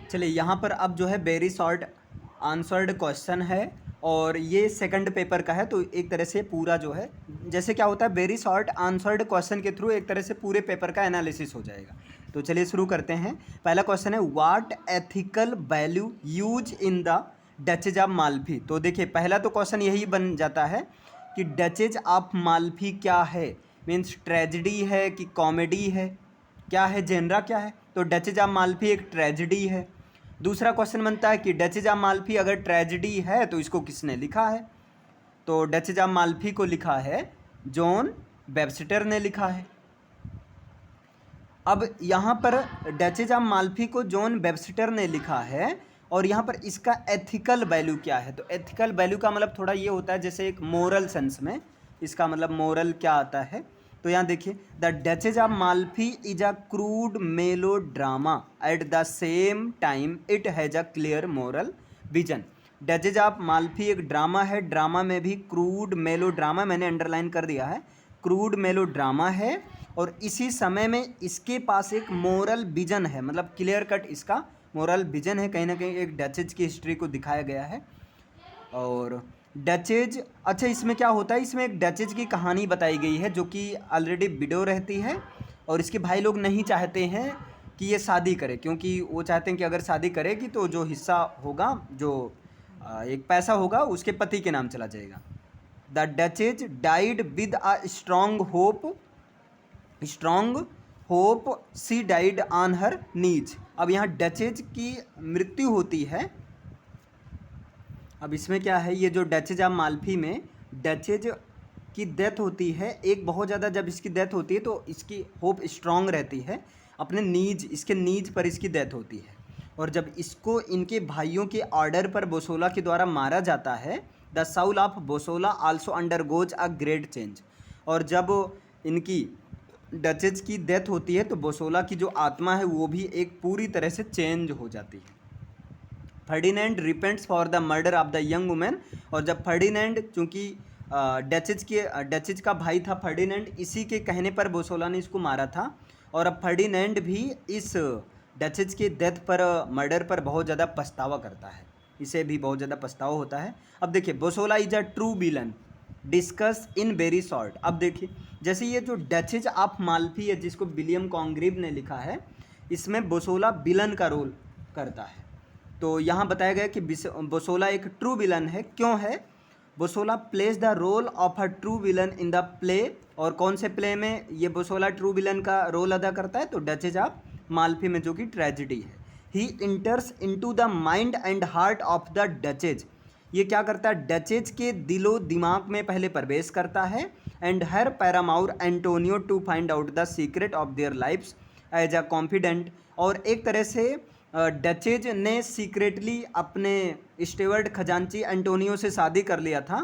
चलिए यहाँ पर अब जो है वेरी शॉर्ट आंसर्ड क्वेश्चन है और ये सेकंड पेपर का है, तो एक तरह से पूरा जो है जैसे क्या होता है वेरी शॉर्ट आंसर्ड क्वेश्चन के थ्रू एक तरह से पूरे पेपर का एनालिसिस हो जाएगा। तो चलिए शुरू करते हैं। पहला क्वेश्चन है what ethical value use in the Duchess of Malfi. तो देखिए पहला तो क्वेश्चन यही बन जाता है कि डचेज ऑफ माल्फी क्या है, मीन्स ट्रेजिडी है कि कॉमेडी है, क्या है, जेनरा क्या है। तो डचेज ऑफ माल्फी एक ट्रेजिडी है। दूसरा क्वेश्चन बनता है कि डचेज ऑफ माल्फी अगर ट्रेजिडी है तो इसको किसने लिखा है। तो डचेज ऑफ माल्फी को लिखा है जॉन वेबस्टर ने लिखा है। अब यहाँ पर डचेज ऑफ माल्फी को जॉन वेबस्टर ने लिखा है और यहाँ पर इसका एथिकल वैल्यू क्या है। तो एथिकल वैल्यू का मतलब थोड़ा ये होता है जैसे एक मोरल सेंस में इसका मतलब मोरल क्या आता है। तो यहाँ देखिए the Duchess of Malfi is a crude melodrama at the same time it has a clear moral vision. Duchess of Malfi एक ड्रामा है, ड्रामा में भी क्रूड मेलो ड्रामा, मैंने अंडरलाइन कर दिया है, क्रूड मेलो ड्रामा है और इसी समय में इसके पास एक मोरल विजन है, मतलब क्लियर कट इसका मोरल विजन है। कहीं ना कहीं एक डचेज की हिस्ट्री को दिखाया गया है। और डचेज, अच्छा इसमें क्या होता है, इसमें एक डचेज की कहानी बताई गई है जो कि ऑलरेडी विडो रहती है और इसके भाई लोग नहीं चाहते हैं कि ये शादी करे, क्योंकि वो चाहते हैं कि अगर शादी करेगी तो जो हिस्सा होगा, जो एक पैसा होगा उसके पति के नाम चला जाएगा। The Duchess died with a strong hope she died on her knees. अब यहाँ डचेज की मृत्यु होती है। अब इसमें क्या है, ये जो डचेज ऑफ माल्फी में डचेज की डेथ होती है, एक बहुत ज़्यादा जब इसकी डेथ होती है तो इसकी होप स्ट्रांग रहती है, अपने नीज, इसके नीज पर इसकी डेथ होती है। और जब इसको इनके भाइयों के ऑर्डर पर बोसोला के द्वारा मारा जाता है, the Saul of Bosola also undergoes a great change. और जब इनकी डचेज की डेथ होती है तो बोसोला की जो आत्मा है वो भी एक पूरी तरह से चेंज हो जाती है। Ferdinand repents for the murder of the young women. और जब फर्डिनेंड, चूँकि डचेज का भाई था फर्डिनेंड, इसी के कहने पर बोसोला ने इसको मारा था और अब फर्डिनेंड भी इस डचेज के डेथ पर, मर्डर पर बहुत ज़्यादा पछतावा करता है, इसे भी बहुत ज़्यादा पछतावा होता है। अब देखिए Bosola is a true villain discuss in very short. अब देखिए जैसे ये जो डचेज ऑफ माल्फी है जिसको विलियम कॉन्ग्रीव ने लिखा है, इसमें बोसोला विलन का रोल करता है। तो यहाँ बताया गया कि बोसोला एक ट्रू विलन है। क्यों है? Bosola plays the role of a true villain in the play. और कौन से प्ले में ये बोसोला ट्रू विलन का रोल अदा करता है? तो डचेज ऑफ माल्फी में, जो कि ट्रेजिडी है। He enters into the mind and heart of the Duchess. ये क्या करता है? डचेज के दिलो दिमाग में पहले प्रवेश करता है and her paramour Antonio to find out the secret of their lifes as a confident. और एक तरह से डचेज ने सीक्रेटली अपने स्टेवर्ड खजांची एंटोनियो से शादी कर लिया था,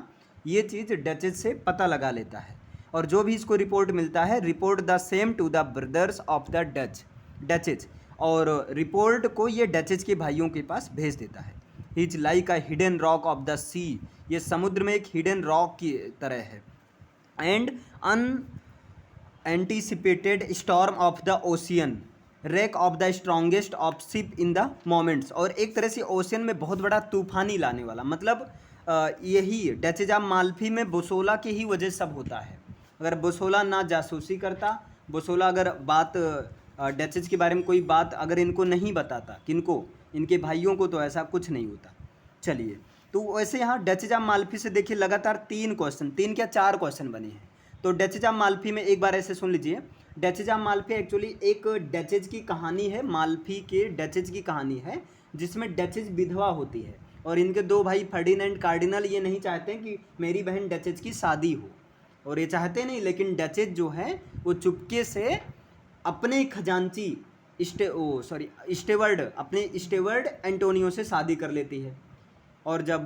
ये चीज़ डचेज से पता लगा लेता है। और जो भी इसको रिपोर्ट मिलता है, report the same to the brothers of the Duchess. और रिपोर्ट को ये डचेज के भाइयों के पास भेज देता है। Is like a hidden rock of the sea. ये समुद्र में एक हिडन रॉक की तरह है। And anticipated storm of the ocean wreck of the strongest of ship in the moments. और एक तरह से ओशियन में बहुत बड़ा तूफानी लाने वाला, मतलब यही डचेज ऑफ माल्फी में बोसोला की ही वजह सब होता है। अगर बोसोला ना जासूसी करता, बोसोला अगर बात डचेज के बारे में कोई बात अगर इनको नहीं बताता, किनको, इनके भाइयों को, तो ऐसा कुछ नहीं होता। चलिए, तो वैसे यहाँ डचेज ऑफ माल्फी से देखिए लगातार 3 क्वेश्चन, 3 क्या 4 क्वेश्चन बने हैं। तो डचेज ऑफ माल्फी में एक बार ऐसे सुन लीजिए, डचेज ऑफ माल्फी एक्चुअली एक डचेज की कहानी है, माल्फी के डचेज की कहानी है, जिसमें डचेज विधवा होती है और इनके 2 भाई फर्डिनेंड कार्डिनल ये नहीं चाहते कि मेरी बहन डचेज की शादी हो, और ये चाहते नहीं, लेकिन डचेज जो है वो चुपके से अपने खजांची अपने स्टेवर्ड एंटोनियो से शादी कर लेती है। और जब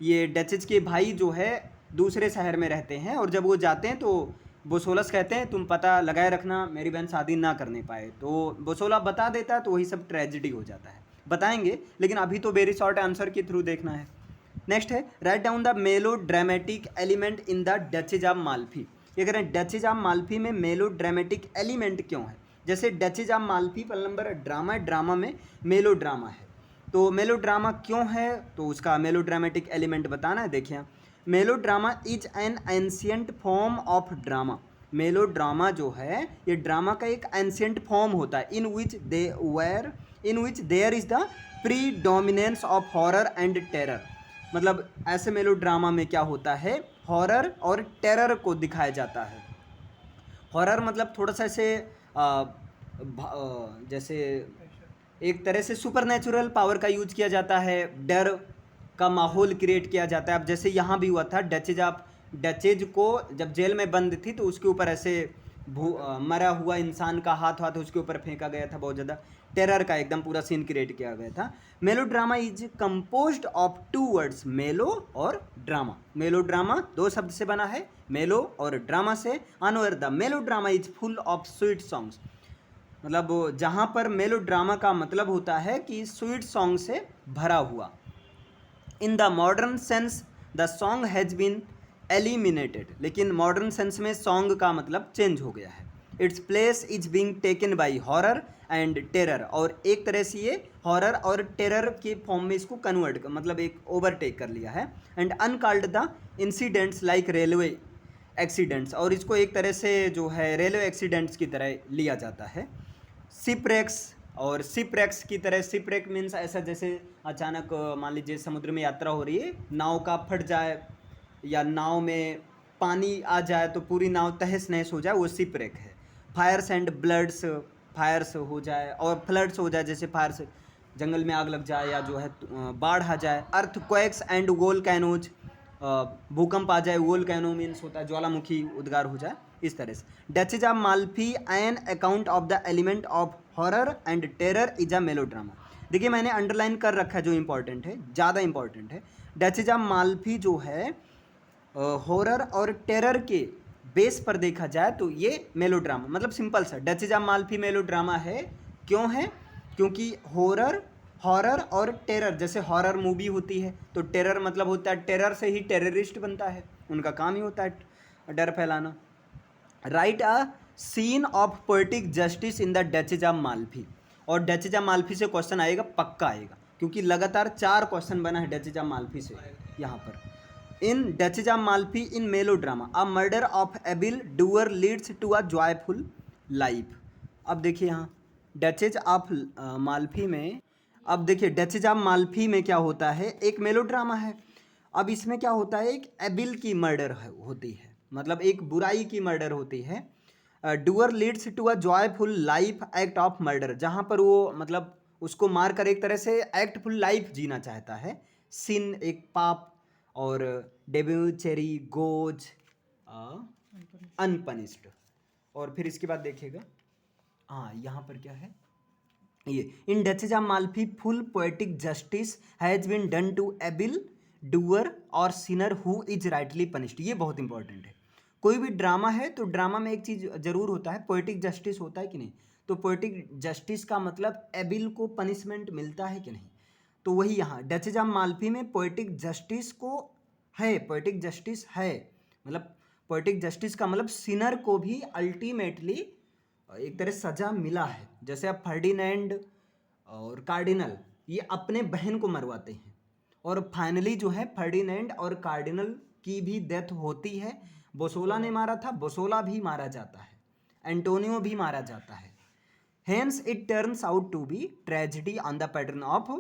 ये डचेज के भाई जो है दूसरे शहर में रहते हैं और जब वो जाते हैं तो बोसोलस कहते हैं तुम पता लगाए रखना मेरी बहन शादी ना करने पाए। तो बोसोला बता देता है, तो वही सब ट्रेजिडी हो जाता है। बताएंगे, लेकिन अभी तो वेरी शॉर्ट आंसर के थ्रू देखना है। नेक्स्ट है राइट डाउन द मेलो dramatic element in the Duchess of Malfi. ये कह रहे हैं डचेज ऑफ माल्फी में मेलो ड्रामेटिक एलिमेंट क्यों है। जैसे डचेज ऑफ माल्फी पहला नंबर ड्रामा है, ड्रामा में मेलो ड्रामा है। तो मेलोड्रामा क्यों है, तो उसका मेलोड्रामेटिक एलिमेंट बताना है। देखिए, melodrama is an ancient form of drama. Melodrama जो है ये ड्रामा का एक एंशियंट फॉर्म होता है, in which there is the predominance of horror and terror. मतलब ऐसे मेलोड्रामा में क्या होता है, हॉरर और टेरर को दिखाया जाता है। हॉरर मतलब थोड़ा सा ऐसे जैसे एक तरह से सुपरनेचुरल पावर का यूज किया जाता है, डर का माहौल क्रिएट किया जाता है। अब जैसे यहाँ भी हुआ था, डचेज को जब जेल में बंद थी तो उसके ऊपर ऐसे मरा हुआ इंसान का हाथ उसके ऊपर फेंका गया था, बहुत ज़्यादा टेरर का एकदम पूरा सीन क्रिएट किया गया था। Melodrama is composed of 2 words, मेलो और ड्रामा। मेलोड्रामा 2 शब्द से बना है, मेलो और ड्रामा से। Anwar the melodrama is full of sweet songs. मतलब जहाँ पर मेलोड्रामा का मतलब होता है कि स्वीट सॉन्ग से भरा हुआ। In the modern sense the song has been eliminated, लेकिन मॉडर्न सेंस में सॉन्ग का मतलब चेंज हो गया है। Its place is being taken by horror and terror, और एक तरह से ये हॉरर और टेरर के फॉर्म में इसको कन्वर्ट मतलब एक ओवरटेक कर लिया है। And uncalled the incidents like railway accidents, और इसको एक तरह से जो है रेलवे एक्सीडेंट्स की तरह लिया जाता है। शिपरेक्स, और शिपरेक्स की तरह, शिपरेक मीन्स ऐसा जैसे अचानक मान लीजिए समुद्र में यात्रा हो रही है, नाव का फट जाए या नाव में पानी आ जाए तो पूरी नाव तहस नहस हो जाए, वो शिपरेक है। फायर्स एंड ब्लड्स, फायर्स हो जाए और फ्लड्स हो जाए, जैसे फायर्स जंगल में आग लग जाए या जो है बाढ़ आ जाए। अर्थक्वेक्स एंड वोल्केनोज, भूकंप आ जाए, वोल्केनो मीन्स होता है ज्वालामुखी उद्गार हो जाए, इस तरह से। Duchess of Malfi an account of the element of horror and terror is a melodrama. देखिए मैंने अंडरलाइन कर रखा है जो इंपॉर्टेंट है, ज़्यादा इंपॉर्टेंट है। डचेज ऑफ माल्फी जो है हॉरर और टेरर के बेस पर देखा जाए तो ये मेलोड्रामा, मतलब सिंपल सा, डचेज ऑफ माल्फी मेलोड्रामा है। क्यों है, क्योंकि हॉरर और टेरर, जैसे हॉरर मूवी होती है तो टेरर मतलब होता है, टेरर से ही टेररिस्ट बनता है, उनका काम ही होता है डर फैलाना। Write a scene of poetic justice in the Duchess of Malfi, और डचेज ऑफ माल्फी से क्वेश्चन आएगा, पक्का आएगा, क्योंकि लगातार 4 क्वेश्चन बना है डचेज ऑफ माल्फी से यहाँ पर। In duchess of Malfi in melodrama a murder of evil doer leads to a joyful life. अब देखिए यहाँ डचेज ऑफ माल्फी में, अब देखिए डचेज ऑफ माल्फी में क्या होता है, एक मेलोड्रामा है। अब इसमें क्या होता है, एक एबिल की मर्डर होती है, मतलब एक बुराई की मर्डर होती है। Doer leads to a joyful life act of murder, जहाँ पर वो मतलब उसको मारकर एक तरह से एक्टफुल लाइफ जीना चाहता है। सिन एक पाप, और डेब्यूचरी गोज अनपनिश्ड। और फिर इसके बाद देखिएगा, हाँ यहाँ पर क्या है, ये in duchess of Malfi full poetic justice has been done to evil doer और sinner who is rightly punished. ये बहुत इंपॉर्टेंट है। कोई भी ड्रामा है तो ड्रामा में एक चीज़ जरूर होता है, पोएटिक जस्टिस होता है कि नहीं। तो पोएटिक जस्टिस का मतलब एबिल को पनिशमेंट मिलता है कि नहीं, तो वही यहाँ डचेज ऑफ माल्फी में पोएटिक जस्टिस को है, पोएटिक जस्टिस है, मतलब पोएटिक जस्टिस का मतलब सिनर को भी अल्टीमेटली एक तरह सजा मिला है। जैसे अब फर्डिनेंड और कार्डिनल ये अपने बहन को मरवाते हैं, और फाइनली जो है फर्डिनेंड और कार्डिनल की भी डेथ होती है। बोसोला ने मारा था, बोसोला भी मारा जाता है, एंटोनियो भी मारा जाता है। Hence it turns out to be tragedy on the pattern of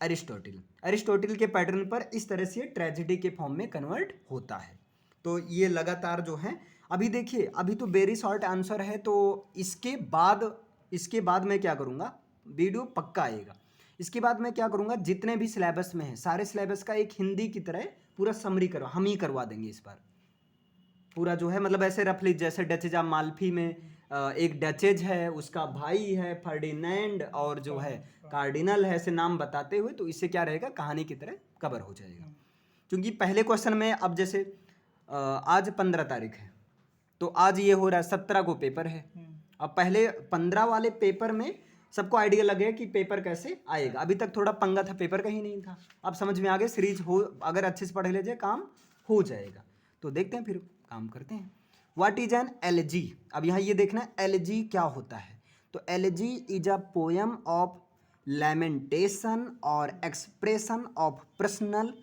Aristotle. Aristotle के पैटर्न पर इस तरह से ट्रेजिडी के फॉर्म में कन्वर्ट होता है। तो ये लगातार जो है, अभी देखिए अभी तो वेरी शॉर्ट आंसर है, तो इसके बाद मैं क्या करूँगा, वीडियो पक्का आएगा। इसके बाद मैं क्या करूँगा, जितने भी सिलेबस में है सारे सिलेबस का एक हिंदी की तरह पूरा समरी हम ही करवा देंगे इस बार पूरा, जो है मतलब ऐसे रफली, जैसे डचेज ऑफ माल्फी में एक डचेज है, उसका भाई है फर्डिनेंड, और जो है कार्डिनल है, ऐसे नाम बताते हुए, तो इससे क्या रहेगा, कहानी की तरह कवर हो जाएगा। क्योंकि पहले क्वेश्चन में अब जैसे आज 15 तारीख है, तो आज ये हो रहा है 17 को पेपर है। अब पहले 15 वाले पेपर में सबको आइडिया लगे कि पेपर कैसे आएगा, अभी तक थोड़ा पंगा था, पेपर का ही नहीं था। अब समझ में आ गया, सीरीज हो अगर अच्छे से पढ़ लीजिए काम हो जाएगा। तो देखते हैं, फिर काम करते हैं। व्हाट इज एन एलेजी, अब यहाँ ये देखना है एलेजी क्या होता है। तो elegy is a poem of lamentation और expression of personal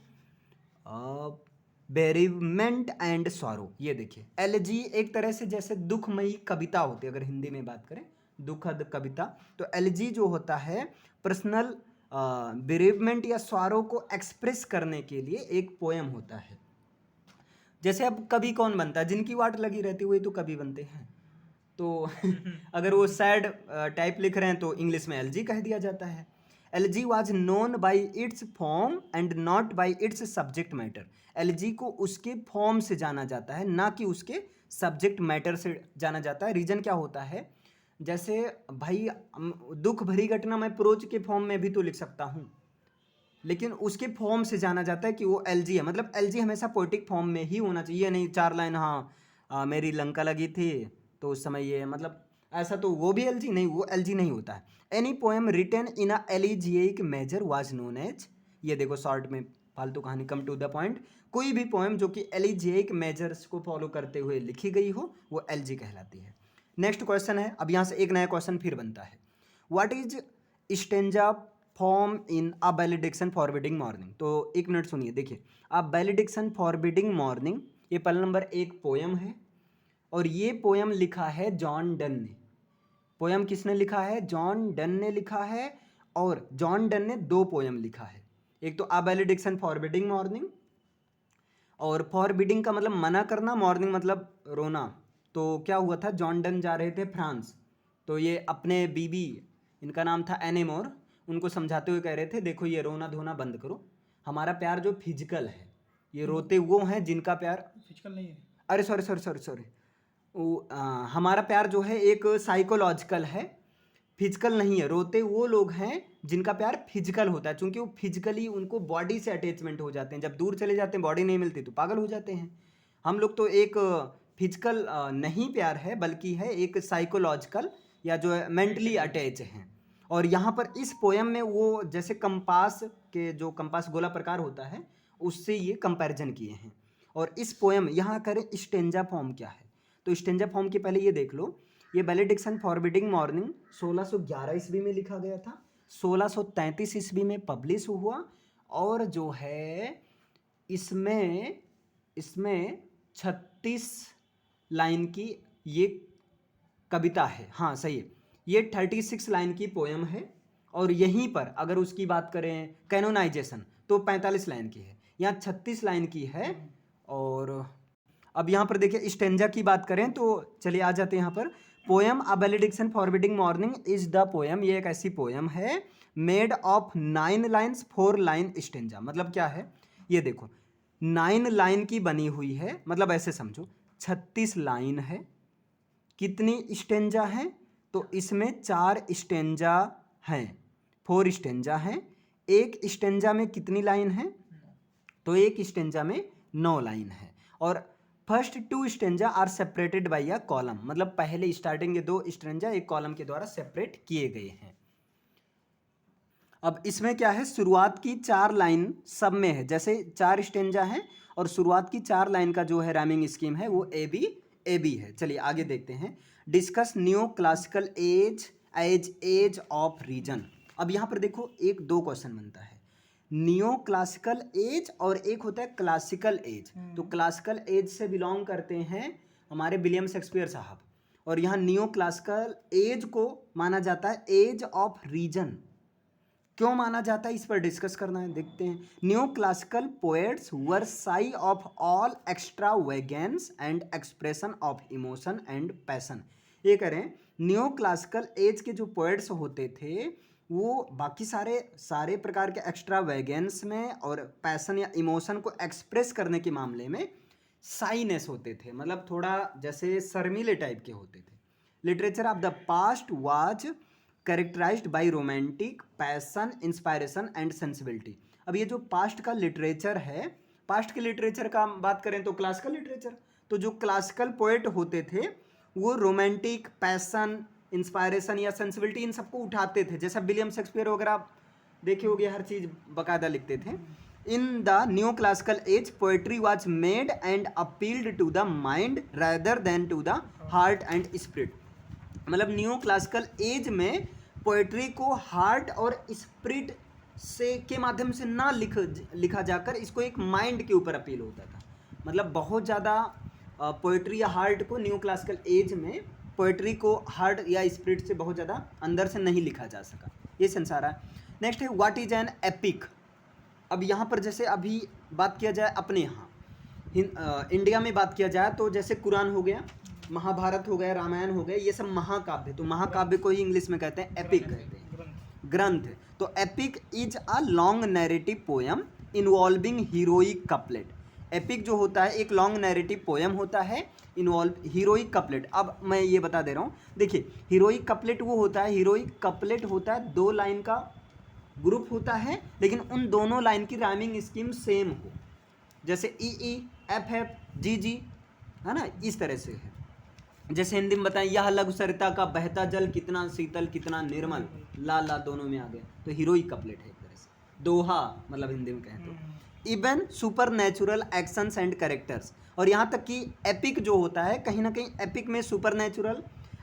bereavement and sorrow. ये देखिए एलिजी एक तरह से जैसे दुखमयी कविता होती है, अगर हिंदी में बात करें दुखद कविता, तो एलिजी जो होता है पर्सनल बेरीवमेंट या सॉरो को एक्सप्रेस करने के लिए एक पोएम होता है। जैसे अब कवि कौन बनता है, जिनकी वाट लगी रहती है वही तो कवि बनते हैं। तो अगर वो सैड टाइप लिख रहे हैं तो इंग्लिश में एलजी कह दिया जाता है। LG was known by it's form and not bye it's subject matter. LG को उसके फॉर्म से जाना जाता है, ना कि उसके सब्जेक्ट मैटर से जाना जाता है। रीजन क्या होता है, जैसे भाई दुख भरी घटना मैं प्रोज के फॉर्म में भी तो लिख सकता हूँ, लेकिन उसके फॉर्म से जाना जाता है कि वो एलजी है। मतलब एलजी हमेशा पोएटिक फॉर्म में ही होना चाहिए, नहीं 4 लाइन हाँ मेरी लंका लगी थी तो उस समय ये, मतलब ऐसा तो वो भी एलजी नहीं, वो एलजी नहीं होता है। Any poem written in a elegiac measure was known as, ये देखो शॉर्ट में फालतू कहानी, कम टू द पॉइंट। कोई भी पोएम जो कि एलिजिएक मेजर्स को फॉलो करते हुए लिखी गई हो वो एलजी कहलाती है। नेक्स्ट क्वेश्चन है, अब यहाँ से एक नया क्वेश्चन फिर बनता है। What is stanza form in a valediction forbidding mourning. तो एक मिनट सुनिए, देखिए अ वैलिडिक्शन फॉरबिडिंग मॉर्निंग ये पल नंबर 1 पोयम है, और ये पोयम लिखा है जॉन डन ने। पोयम किसने लिखा है, जॉन डन ने लिखा है, और जॉन डन ने 2 पोयम लिखा है। एक तो अ वैलिडिक्शन फॉरबिडिंग मॉर्निंग, और फॉरबिडिंग का मतलब मना करना, मॉर्निंग मतलब रोना। तो क्या हुआ था, जॉन डन जा रहे थे फ्रांस, तो ये अपने बीबी, इनका नाम था एनेमोर, उनको समझाते हुए कह रहे थे देखो ये रोना धोना बंद करो, हमारा प्यार जो फिजिकल है, ये रोते वो हैं जिनका प्यार फिजिकल नहीं है, अरे सॉरी सॉरी सॉरी सॉरी, हमारा प्यार जो है एक साइकोलॉजिकल है, फिजिकल नहीं है। रोते वो लोग हैं जिनका प्यार फिजिकल होता है, क्योंकि वो फिजिकली उनको बॉडी से अटैचमेंट हो जाते हैं, जब दूर चले जाते हैं बॉडी नहीं मिलती तो पागल हो जाते हैं। हम लोग तो एक फिजिकल नहीं प्यार है, बल्कि है एक साइकोलॉजिकल या जो है मेंटली अटैच हैं। और यहाँ पर इस पोयम में वो जैसे कंपास के जो कंपास गोला प्रकार होता है उससे ये कंपैरिजन किए हैं। और इस पोयम यहाँ करें स्टेंजा फॉर्म क्या है, तो स्टेंजा फॉर्म के पहले ये देख लो, ये वैलिडिक्शन फॉरबिडिंग मॉर्निंग 1611 ईस्वी में लिखा गया था, 1633 ईस्वी में पब्लिश हुआ, और जो है इसमें इसमें 36 लाइन की ये कविता है। हाँ सही है, ये 36 लाइन की पोयम है। और यहीं पर अगर उसकी बात करें कैनोनाइजेशन तो 45 लाइन की है, यहाँ 36 लाइन की है। और अब यहाँ पर देखिए स्टेंजा की बात करें तो चलिए आ जाते हैं यहाँ पर। Poem a valediction forbidding mourning is the poem, ये एक ऐसी पोयम है made of 9 lines 4 line stanza. मतलब क्या है, ये देखो 9 लाइन की बनी हुई है, मतलब ऐसे समझो 36 लाइन है। कितनी स्टेंजा हैं, तो इसमें 4 स्टेंजा हैं, 4 स्टेंजा हैं। एक स्टेंजा में कितनी लाइन है, तो एक स्टेंजा में 9 लाइन है। और first 2 stanza are separated by a colon, मतलब पहले स्टार्टिंग के 2 स्टेंजा एक कॉलम के द्वारा सेपरेट किए गए हैं। अब इसमें क्या है, शुरुआत की 4 लाइन सब में है, जैसे 4 स्टेंजा हैं और शुरुआत की 4 लाइन का जो है राइमिंग स्कीम है वो ए बी है। चलिए आगे देखते हैं। Discuss new classical age age of reason. अब यहाँ पर देखो 1-2 क्वेश्चन बनता है, नियो क्लासिकल एज और एक होता है क्लासिकल एज। तो क्लासिकल एज से बिलोंग करते हैं हमारे विलियम शेक्सपियर साहब, और यहाँ नियो क्लासिकल एज को माना जाता है एज ऑफ रीजन। क्यों माना जाता है इस पर डिस्कस करना है, देखते हैं। New classical poets were shy of all extravagance and expression of emotion and passion. ये करें, न्यू क्लासिकल एज के जो पोएट्स होते थे वो बाकी सारे प्रकार के एक्स्ट्रा वेगेंस में और पैसन या इमोशन को एक्सप्रेस करने के मामले में साइनेस होते थे, मतलब थोड़ा जैसे शर्मीले टाइप के होते थे। Literature of the past was characterised by romantic passion inspiration and sensibility. अब ये जो पास्ट का लिटरेचर है, पास्ट के लिटरेचर का बात करें तो क्लासिकल लिटरेचर, तो जो क्लासिकल पोएट होते थे वो रोमांटिक पैसन इंस्पायरेशन या सेंसिबिलिटी इन सबको उठाते थे, जैसा विलियम शेक्सपियर वगैरह देखे होगे, हर चीज़ बाकायदा लिखते थे। In the new classical age poetry was made and appealed to the mind rather than to the heart and spirit. मतलब न्यू क्लासिकल एज में पोएट्री को हार्ट और स्पिरिट से के माध्यम से ना लिखा जाकर इसको एक माइंड के ऊपर अपील होता था। मतलब बहुत ज़्यादा पोएट्री या हार्ट को न्यू क्लासिकल एज में पोएट्री को हार्ट या स्पिरिट से बहुत ज़्यादा अंदर से नहीं लिखा जा सका। ये संसार है। नेक्स्ट है व्हाट इज एन एपिक। अब यहाँ पर जैसे अभी बात किया जाए अपने यहाँ इंडिया में बात किया जाए तो जैसे कुरान हो गया, महाभारत हो गया, रामायण हो गया, ये सब महाकाव्य। तो महाकाव्य को ही इंग्लिश में कहते हैं एपिक कहते हैं, ग्रंथ। तो epic is a long narrative poem involving heroic couplet. Epic जो होता है एक लॉन्ग नैरेटिव पोयम होता है इन्वॉल्व हीरोइक कपलेट। अब मैं ये बता दे रहा हूँ, देखिए हीरोइक कपलेट वो होता है, हीरोइक कपलेट होता है 2 लाइन का ग्रुप होता है, लेकिन उन दोनों लाइन की राइमिंग स्कीम सेम हो, जैसे ई ई एफ एफ जी जी, है ना, इस तरह से है। जैसे हिंदी में बताएं, यह लघु सरिता का बहता जल कितना शीतल कितना निर्मल, ला ला दोनों में आ गया, तो हीरोइक कपलेट है एक तरह से, दोहा मतलब हिंदी में कहें तो। Even super natural actions and characters, और यहाँ तक कि एपिक जो होता है कहीं ना कहीं एपिक में सुपर नेचुरल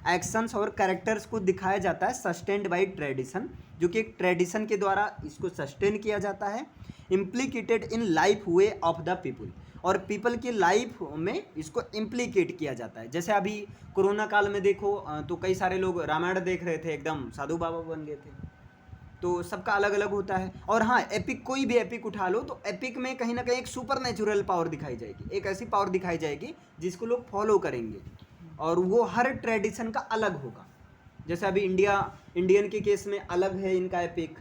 एक्शंस और कैरेक्टर्स को दिखाया जाता है सस्टेन्ड बाई ट्रेडिशन, जो कि एक ट्रेडिशन के द्वारा इसको सस्टेन किया जाता है। Implicated in life way of the people, और पीपल की लाइफ में इसको इम्प्लीकेट किया जाता है। जैसे अभी कोरोना काल में देखो तो कई सारे लोग रामायण देख रहे थे, एकदम साधु बाबा बन गए थे। तो सबका अलग अलग होता है। और हाँ, एपिक कोई भी एपिक उठा लो तो एपिक में कहीं ना कहीं एक सुपर नेचुरल पावर दिखाई जाएगी, एक ऐसी पावर दिखाई जाएगी जिसको लोग फॉलो करेंगे, और वो हर ट्रेडिशन का अलग होगा। जैसे अभी इंडियन के केस में अलग है इनका एपिक,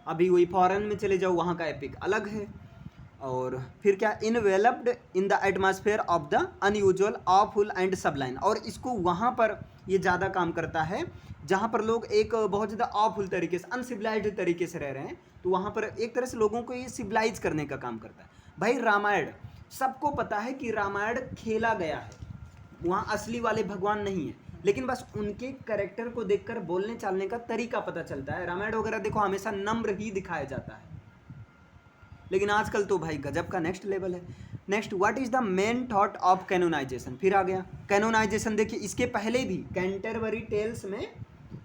अभी वही फॉरेन में चले जाओ वहाँ का एपिक अलग है। और फिर क्या, enveloped in the atmosphere of the unusual awful and sublime, और इसको वहाँ पर ये ज़्यादा काम करता है जहाँ पर लोग एक बहुत ज़्यादा ऑफुल तरीके से, अनसिविलाइज्ड तरीके से रह रहे हैं, तो वहाँ पर एक तरह से लोगों को ये सिविलाइज करने का काम करता है। भाई रामायण, सबको पता है कि रामायण खेला गया है, वहाँ असली वाले भगवान नहीं है, लेकिन बस उनके कैरेक्टर को देखकर बोलने चालने का तरीका पता चलता है। रामायण वगैरह देखो हमेशा नम्र ही दिखाया जाता है, लेकिन आजकल तो भाई गजब का नेक्स्ट लेवल है। Next, what is the main thought of canonization. फिर आ गया कैनोनाइजेशन। देखिए इसके पहले भी कैंटरबरी टेल्स में,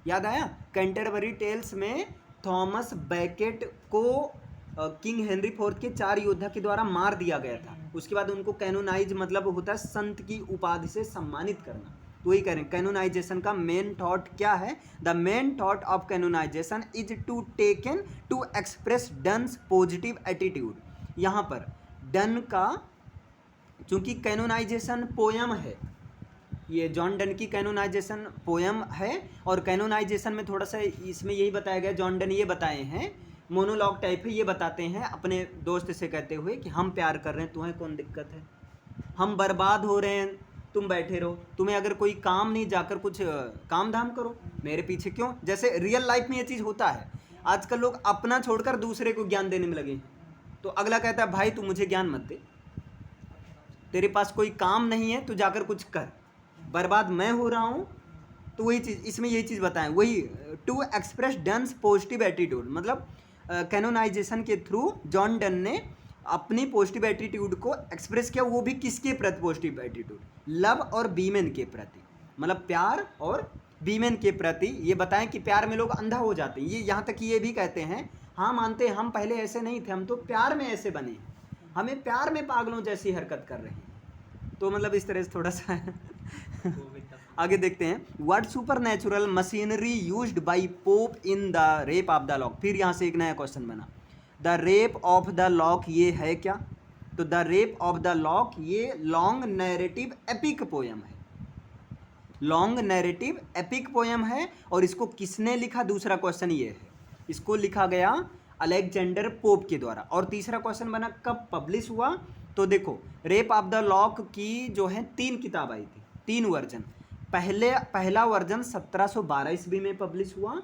याद आया, कैंटरबरी टेल्स में थॉमस बैकेट को किंग हेनरी फोर्थ के 4 योद्धा के द्वारा मार दिया गया था। उसके बाद उनको कैनोनाइज मतलब होता है संत की उपाधि से सम्मानित करना। तो वही कह रहे हैं कैनोनाइजेशन का मेन थॉट क्या है। The main thought of canonization is to taken to express Donne's positive attitude. यहाँ पर डन का, चूंकि कैनोनाइजेशन पोयम है, ये जॉन डन की कैनोनाइजेशन पोयम है, और कैनोनाइजेशन में थोड़ा सा इसमें यही बताया गया, जॉन डन ये बताए हैं, मोनोलॉग टाइप है, ये बताते हैं अपने दोस्त से कहते हुए कि हम प्यार कर रहे हैं, तुम्हें कौन दिक्कत है, हम बर्बाद हो रहे हैं, तुम बैठे रहो, तुम्हें अगर कोई काम नहीं, जाकर कुछ काम धाम करो, मेरे पीछे क्यों। जैसे रियल लाइफ में ये चीज़ होता है, आजकल लोग अपना छोड़कर दूसरे को ज्ञान देने में लगे हैं, तो अगला कहता है भाई तू मुझे ज्ञान मत दे, तेरे पास कोई काम नहीं है, तू जाकर कुछ कर, बर्बाद मैं हो रहा हूँ। तो वही चीज़ इसमें यही चीज़ बताएं, वही to express Donne's positive attitude, मतलब कैनोनाइजेशन के थ्रू जॉन डन ने अपनी पॉजिटिव एटीट्यूड को एक्सप्रेस किया। वो भी किसके प्रति पॉजिटिव एटीट्यूड, लव और वीमेन के प्रति, मतलब प्यार और वीमेन के प्रति। ये बताएं कि प्यार में लोग अंधा हो जाते हैं, ये यहाँ तक कि ये भी कहते हैं, हाँ मानते हैं हम पहले ऐसे नहीं थे, हम तो प्यार में ऐसे बने, हमें प्यार में पागलों जैसी हरकत कर रहे हैं। तो मतलब इस तरह से थोड़ा सा आगे देखते हैं। What super natural machinery used by pope in the rape of the lock. फिर यहाँ से एक नया क्वेश्चन बना, the rape of the lock ये है क्या। तो the rape of the lock ये लॉन्ग नैरेटिव एपिक पोयम है, लॉन्ग नैरेटिव एपिक पोयम है, और इसको किसने लिखा, दूसरा क्वेश्चन ये है, इसको लिखा गया अलेक्जेंडर पोप के द्वारा। और तीसरा क्वेश्चन बना कब पब्लिश हुआ। तो देखो रेप ऑफ द लॉक की जो है 3 किताब आई थी, 3 वर्जन। पहला वर्जन 1712 ईस्वी में पब्लिश हुआ,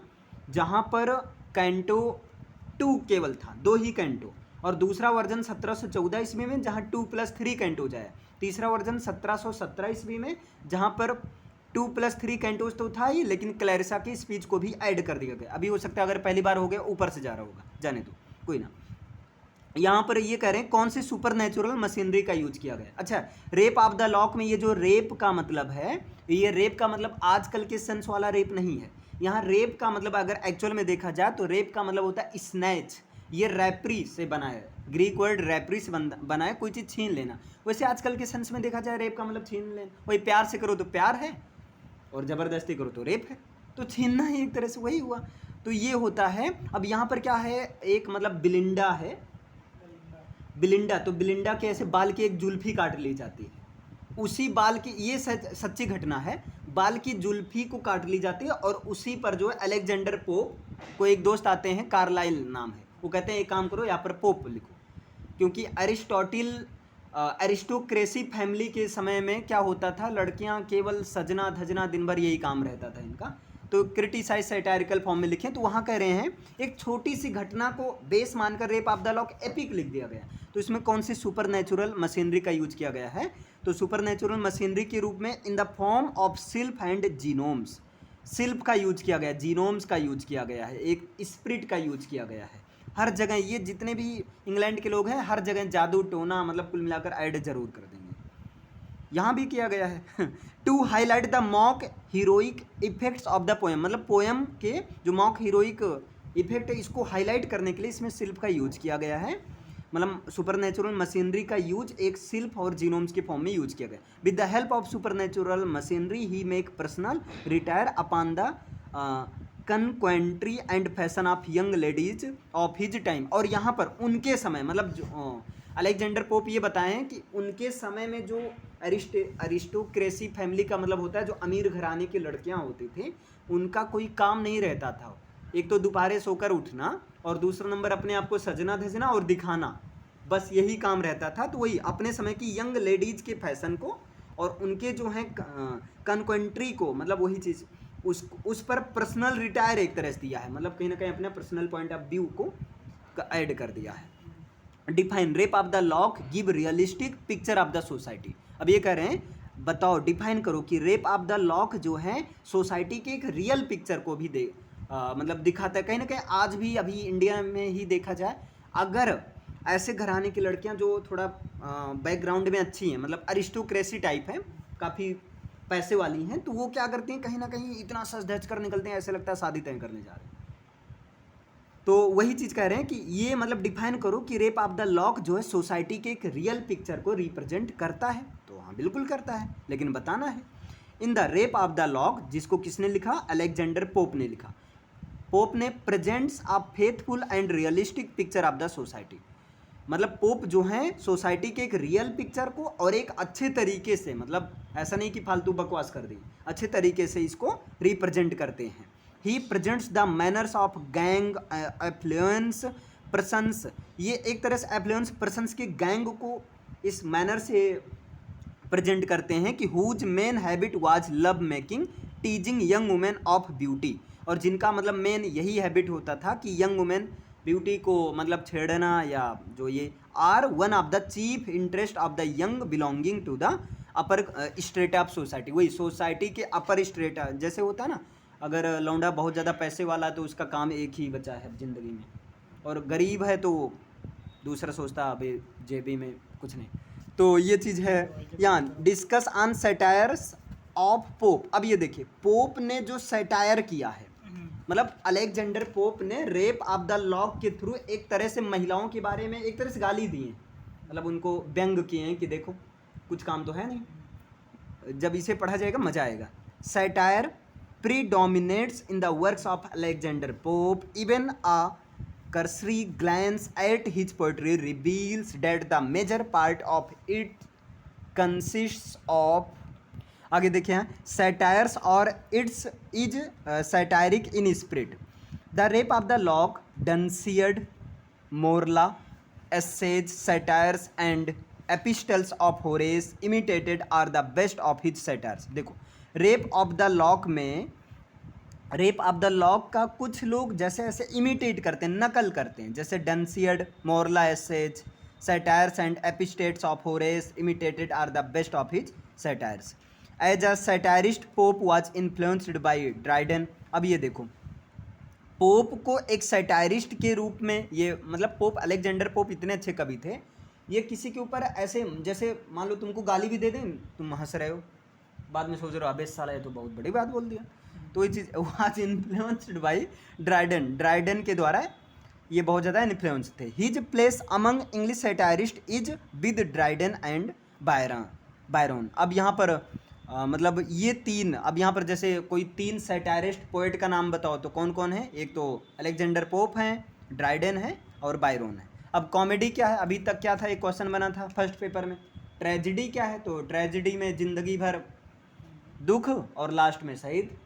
जहाँ पर कैंटो 2 केवल था, 2 ही कैंटो, और दूसरा वर्जन 1714 ईस्वी में, जहाँ 2+3 कैंटो जाए। तीसरा वर्जन 1717 ईस्वी में, जहाँ पर 2+3 कैंटोज तो था ही, लेकिन क्लैरिसा की स्पीच को भी ऐड कर दिया गया। अभी हो सकता है अगर पहली बार हो गया ऊपर से जा रहा होगा, जाने दो कोई ना। यहाँ पर ये कह रहे हैं कौन सी सुपर नेचुरल मशीनरी का यूज किया गया। अच्छा, रेप ऑफ द लॉक में ये जो रेप का मतलब है, ये रेप का मतलब आजकल के सेंस वाला रेप नहीं है, यहाँ रेप का मतलब अगर एक्चुअल में देखा जाए तो रेप का मतलब होता है स्नैच। ये रैपरी से बना है, ग्रीक वर्ड रैपरी से बना है, कोई चीज़ छीन लेना। वैसे आजकल के सेंस में देखा जाए रेप का मतलब छीन लेना, वही प्यार से करो तो प्यार है और ज़बरदस्ती करो तो रेप है, तो छीनना ही एक तरह से वही हुआ। तो ये होता है। अब यहाँ पर क्या है, एक मतलब बिलिंडा है, बिलिंडा, तो बिलिंडा के ऐसे बाल की एक जुल्फी काट ली जाती है, उसी बाल की, ये सच्ची घटना है, बाल की जुल्फी को काट ली जाती है और उसी पर जो है अलेक्जेंडर पोप को एक दोस्त आते हैं, कार्लाइल नाम है, वो कहते हैं एक काम करो यहाँ पर पोप लिखो, क्योंकि एरिस्टोक्रेसी फैमिली के समय में क्या होता था, लड़कियां केवल सजना धजना दिन भर यही काम रहता था इनका, तो क्रिटिसाइज सैटारिकल फॉर्म में लिखें, तो वहाँ कह रहे हैं एक छोटी सी घटना को बेस मानकर rape of the lock epic लिख दिया गया। तो इसमें कौन सी सुपर नेचुरल मशीनरी का यूज किया गया है, तो सुपर नेचुरल मशीनरी के रूप में in the form of sylph and gnomes, sylph का यूज किया गया, जीनोम्स का यूज किया गया है, एक स्प्रिट का यूज किया गया है। हर जगह ये जितने भी इंग्लैंड के लोग हैं हर जगह जादू टोना मतलब कुल मिलाकर ऐड जरूर कर देंगे, यहाँ भी किया गया है। To highlight the mock heroic effects of the poem, मतलब पोएम के जो मॉक हीरोइक इफेक्ट है इसको हाईलाइट करने के लिए इसमें सिल्फ का यूज किया गया है, मतलब सुपरनेचुरल मशीनरी का यूज एक सिल्फ और जीनोम्स के फॉर्म में यूज किया गया। With the help of supernatural machinery he make personal satire upon the coquetry and fashion of young ladies of his time, और यहाँ पर उनके समय मतलब जो अलेक्जेंडर पोप ये बताएं कि उनके समय में जो अरिस्टोक्रेसी फैमिली का मतलब होता है जो अमीर घराने की लड़कियां होती थी उनका कोई काम नहीं रहता था, एक तो दोपहर सोकर उठना और दूसरा नंबर अपने आप को सजना धजना और दिखाना, बस यही काम रहता था। तो वही अपने समय की यंग लेडीज के फैशन को और उनके जो हैं कनक्वेंट्री को, मतलब वही चीज़ उस पर पर्सनल रिटायर एक तरह से दिया है, मतलब कहीं ना कहीं अपना पर्सनल पॉइंट ऑफ व्यू को ऐड कर दिया है। Define rape of the lock give realistic picture of the society. अब ये कह रहे हैं बताओ डिफाइन करो कि रेप ऑफ द लॉक जो है सोसाइटी के एक रियल पिक्चर को भी मतलब दिखाता है। कहीं ना कहीं आज भी अभी इंडिया में ही देखा जाए, अगर ऐसे घराने की लड़कियां जो थोड़ा बैकग्राउंड में अच्छी हैं, मतलब अरिस्टोक्रेसी टाइप है, काफ़ी पैसे वाली हैं, तो वो क्या करती हैं कहीं ना कहीं इतना सज धज कर निकलते हैं ऐसे लगता है शादी तय करने जा रहे हैं। तो वही चीज़ कह रहे हैं कि ये मतलब डिफाइन करो कि रेप ऑफ द लॉक जो है सोसाइटी के एक रियल पिक्चर को रिप्रेजेंट करता है, तो हाँ बिल्कुल करता है, लेकिन बताना है। In the rape of the lock, जिसको किसने लिखा, अलेक्जेंडर पोप ने लिखा, पोप ने presents a faithful and realistic picture of the society, मतलब पोप जो हैं सोसाइटी के एक रियल पिक्चर को और एक अच्छे तरीके से, मतलब ऐसा नहीं कि फालतू बकवास कर दी, अच्छे तरीके से इसको रिप्रेजेंट करते हैं। He presents the manners of gang affluence persons, ये एक तरह से एफ्लुएंस पर्सन्स के गैंग को इस मैनर से प्रेजेंट करते हैं कि whose main habit was love making teasing young women of beauty, और जिनका मतलब मेन यही हैबिट होता था कि यंग वुमेन ब्यूटी को मतलब छेड़ना, या जो ये are one of the chief interest of the young belonging to the upper strata of society, वही सोसाइटी के अपर स्ट्रेटा, जैसे होता है ना, अगर लौंडा बहुत ज़्यादा पैसे वाला है तो उसका काम एक ही बचा है ज़िंदगी में, और गरीब है तो दूसरा सोचता अभी जेबी में कुछ नहीं। तो ये चीज़ है। यहाँ डिस्कस ऑन सैटायर्स ऑफ पोप। अब ये देखिए पोप ने जो सैटायर किया है, मतलब अलेक्जेंडर पोप ने रेप ऑफ द लॉक के थ्रू एक तरह से महिलाओं के बारे में एक तरह से गाली दी है, मतलब उनको व्यंग किए हैं कि देखो कुछ काम तो है नहीं। जब इसे पढ़ा जाएगा मजा आएगा। Satire predominates in the works of Alexander Pope. Even a cursory glance at his poetry reveals that the major part of it consists of, आगे देखिए यहाँ satires और its is satiric in spirit. The Rape of the Lock, Dunciad, Morla, essays, satires and epistles of Horace imitated are the best of his satires. देखो rape of the lock में, rape of the lock का कुछ लोग जैसे ऐसे imitate करते हैं, नकल करते हैं, जैसे Dunciad, moral essays, satires and epistles of Horace imitated are the best of his satires. As a satirist Pope was influenced by Dryden. अब ये देखो पोप को एक सैटायरिस्ट के रूप में, ये मतलब पोप अलेक्जेंडर पोप इतने अच्छे कवि थे, ये किसी के ऊपर ऐसे जैसे मान लो तुमको गाली भी दे दें, तुम हंस रहे हो, बाद में सोच रहे हो अबे साला ये तो बहुत बड़ी बात बोल दिया, तो ये चीज़ was influenced by Dryden, Dryden के द्वारा ये बहुत ज़्यादा इन्फ्लुएंस थे। His place among English satirist is with Dryden and Byron. अब यहाँ पर मतलब ये तीन, अब यहाँ पर जैसे कोई तीन सैटायरिस्ट पोएट का नाम बताओ तो कौन कौन है? एक तो अलेक्जेंडर पोप हैं, ड्राइडन है और बायरन है। अब कॉमेडी क्या है? अभी तक क्या था, एक क्वेश्चन बना था फर्स्ट पेपर में, ट्रेजिडी क्या है? तो ट्रेजिडी में जिंदगी भर दुख और लास्ट में शहीद।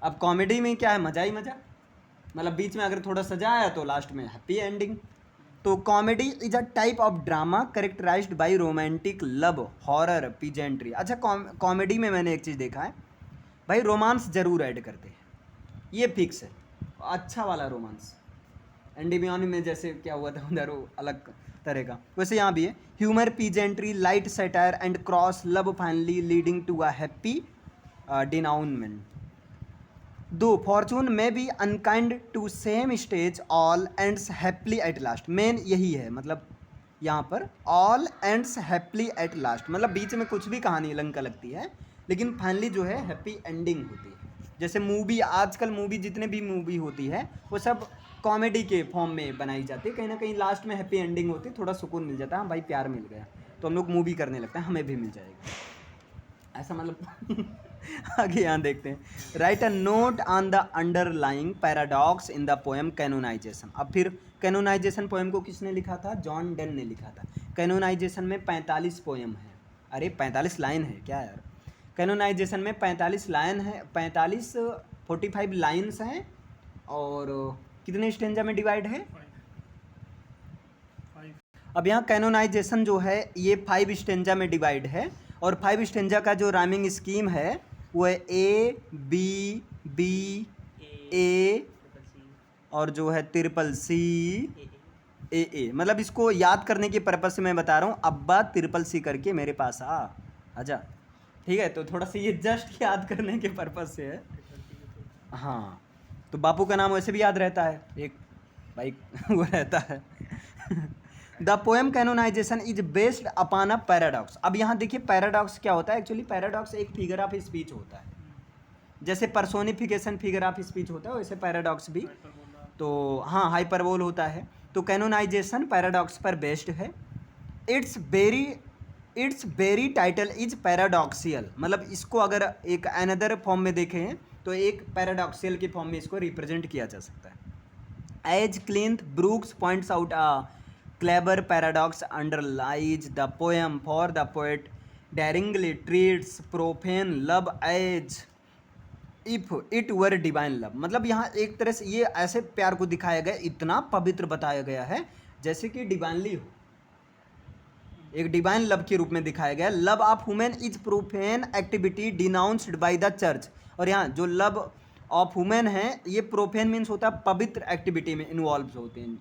अब कॉमेडी में क्या है? मजा ही मजा, मतलब बीच में अगर थोड़ा सजा आया तो लास्ट में हैप्पी एंडिंग। तो comedy is a type of drama characterised by romantic, love, horror, pageantry. अच्छा, कॉमेडी में मैंने एक चीज़ देखा है भाई, रोमांस जरूर ऐड करते हैं, ये फिक्स है, अच्छा वाला रोमांस। एंडीमियोनी में जैसे क्या हुआ था उधर, वो अलग तरह का, वैसे यहाँ भी है। Humour, peasantry, light satire and cross love finally leading to a happy denouement. Though fortune may be unkind to some stage, all ends happily at last. Main यही है, मतलब यहाँ पर all ends happily at last, मतलब बीच में कुछ भी कहानी लंका लगती है लेकिन फाइनली जो है हैप्पी एंडिंग होती है। जैसे मूवी, आजकल मूवी जितने भी मूवी होती है वो सब कॉमेडी के फॉर्म में बनाई जाती है, कहीं ना कहीं लास्ट में हैप्पी एंडिंग होती है, थोड़ा सुकून मिल जाता है, हाँ भाई प्यार मिल गया तो हम लोग मूवी करने लगते हैं, हमें भी मिल जाएगा ऐसा, मतलब आगे यहाँ देखते हैं। Write a note on the underlying paradox in the poem canonization. अब फिर कैनोनाइजेशन पोएम को किसने लिखा था? जॉन डन ने लिखा था। कैनोनाइजेशन में 45 पोएम है, अरे 45 लाइन है क्या यार? कैनोनाइजेशन में 45 लाइन है, 45 लाइन्स हैं, और कितने स्टेंजा में डिवाइड है? अब यहाँ कैनोनाइजेशन जो है ये 5 स्टेंजा में डिवाइड है, और 5 स्टेंजा का जो राइमिंग स्कीम है वो है ए बी बी ए और जो है ट्रिपल सी ए। मतलब इसको याद करने के पर्पज से मैं बता रहा हूँ, अब्बा ट्रिपल सी करके मेरे पास आजा, ठीक है? तो थोड़ा सा ये जस्ट याद करने के पर्पज से है। हाँ, तो बापू का नाम वैसे भी याद रहता है, एक भाई वो रहता है। The poem canonization is based upon a paradox. अब यहाँ देखिए पैराडॉक्स क्या होता है? एक्चुअली पैराडॉक्स एक फिगर ऑफ स्पीच होता है, जैसे पर्सोनिफिकेशन फिगर ऑफ स्पीच होता है वैसे पैराडॉक्स भी, तो हाँ हाइपरबोल होता है। तो कैनोनाइजेशन पैराडॉक्स पर बेस्ड है। It's very title is paradoxical, मतलब इसको अगर एक अनदर फॉर्म में देखें तो एक पैराडॉक्सियल के फॉर्म में इसको रिप्रेजेंट किया जा सकता है। As Cleanth Brooks points out clever paradox underlies the poem, for the poet daringly treats profane love as if it were divine love। मतलब यहाँ एक तरह से ये ऐसे प्यार को दिखाया गया, इतना पवित्र बताया गया है जैसे कि डिवाइनली हो, एक डिवाइन लव के रूप में दिखाया गया। Love of women is profane activity denounced by the church. और यहाँ जो लव ऑफ वुमेन है ये प्रोफेन मीन्स होता है पवित्र एक्टिविटी में इन्वॉल्व होते हैं,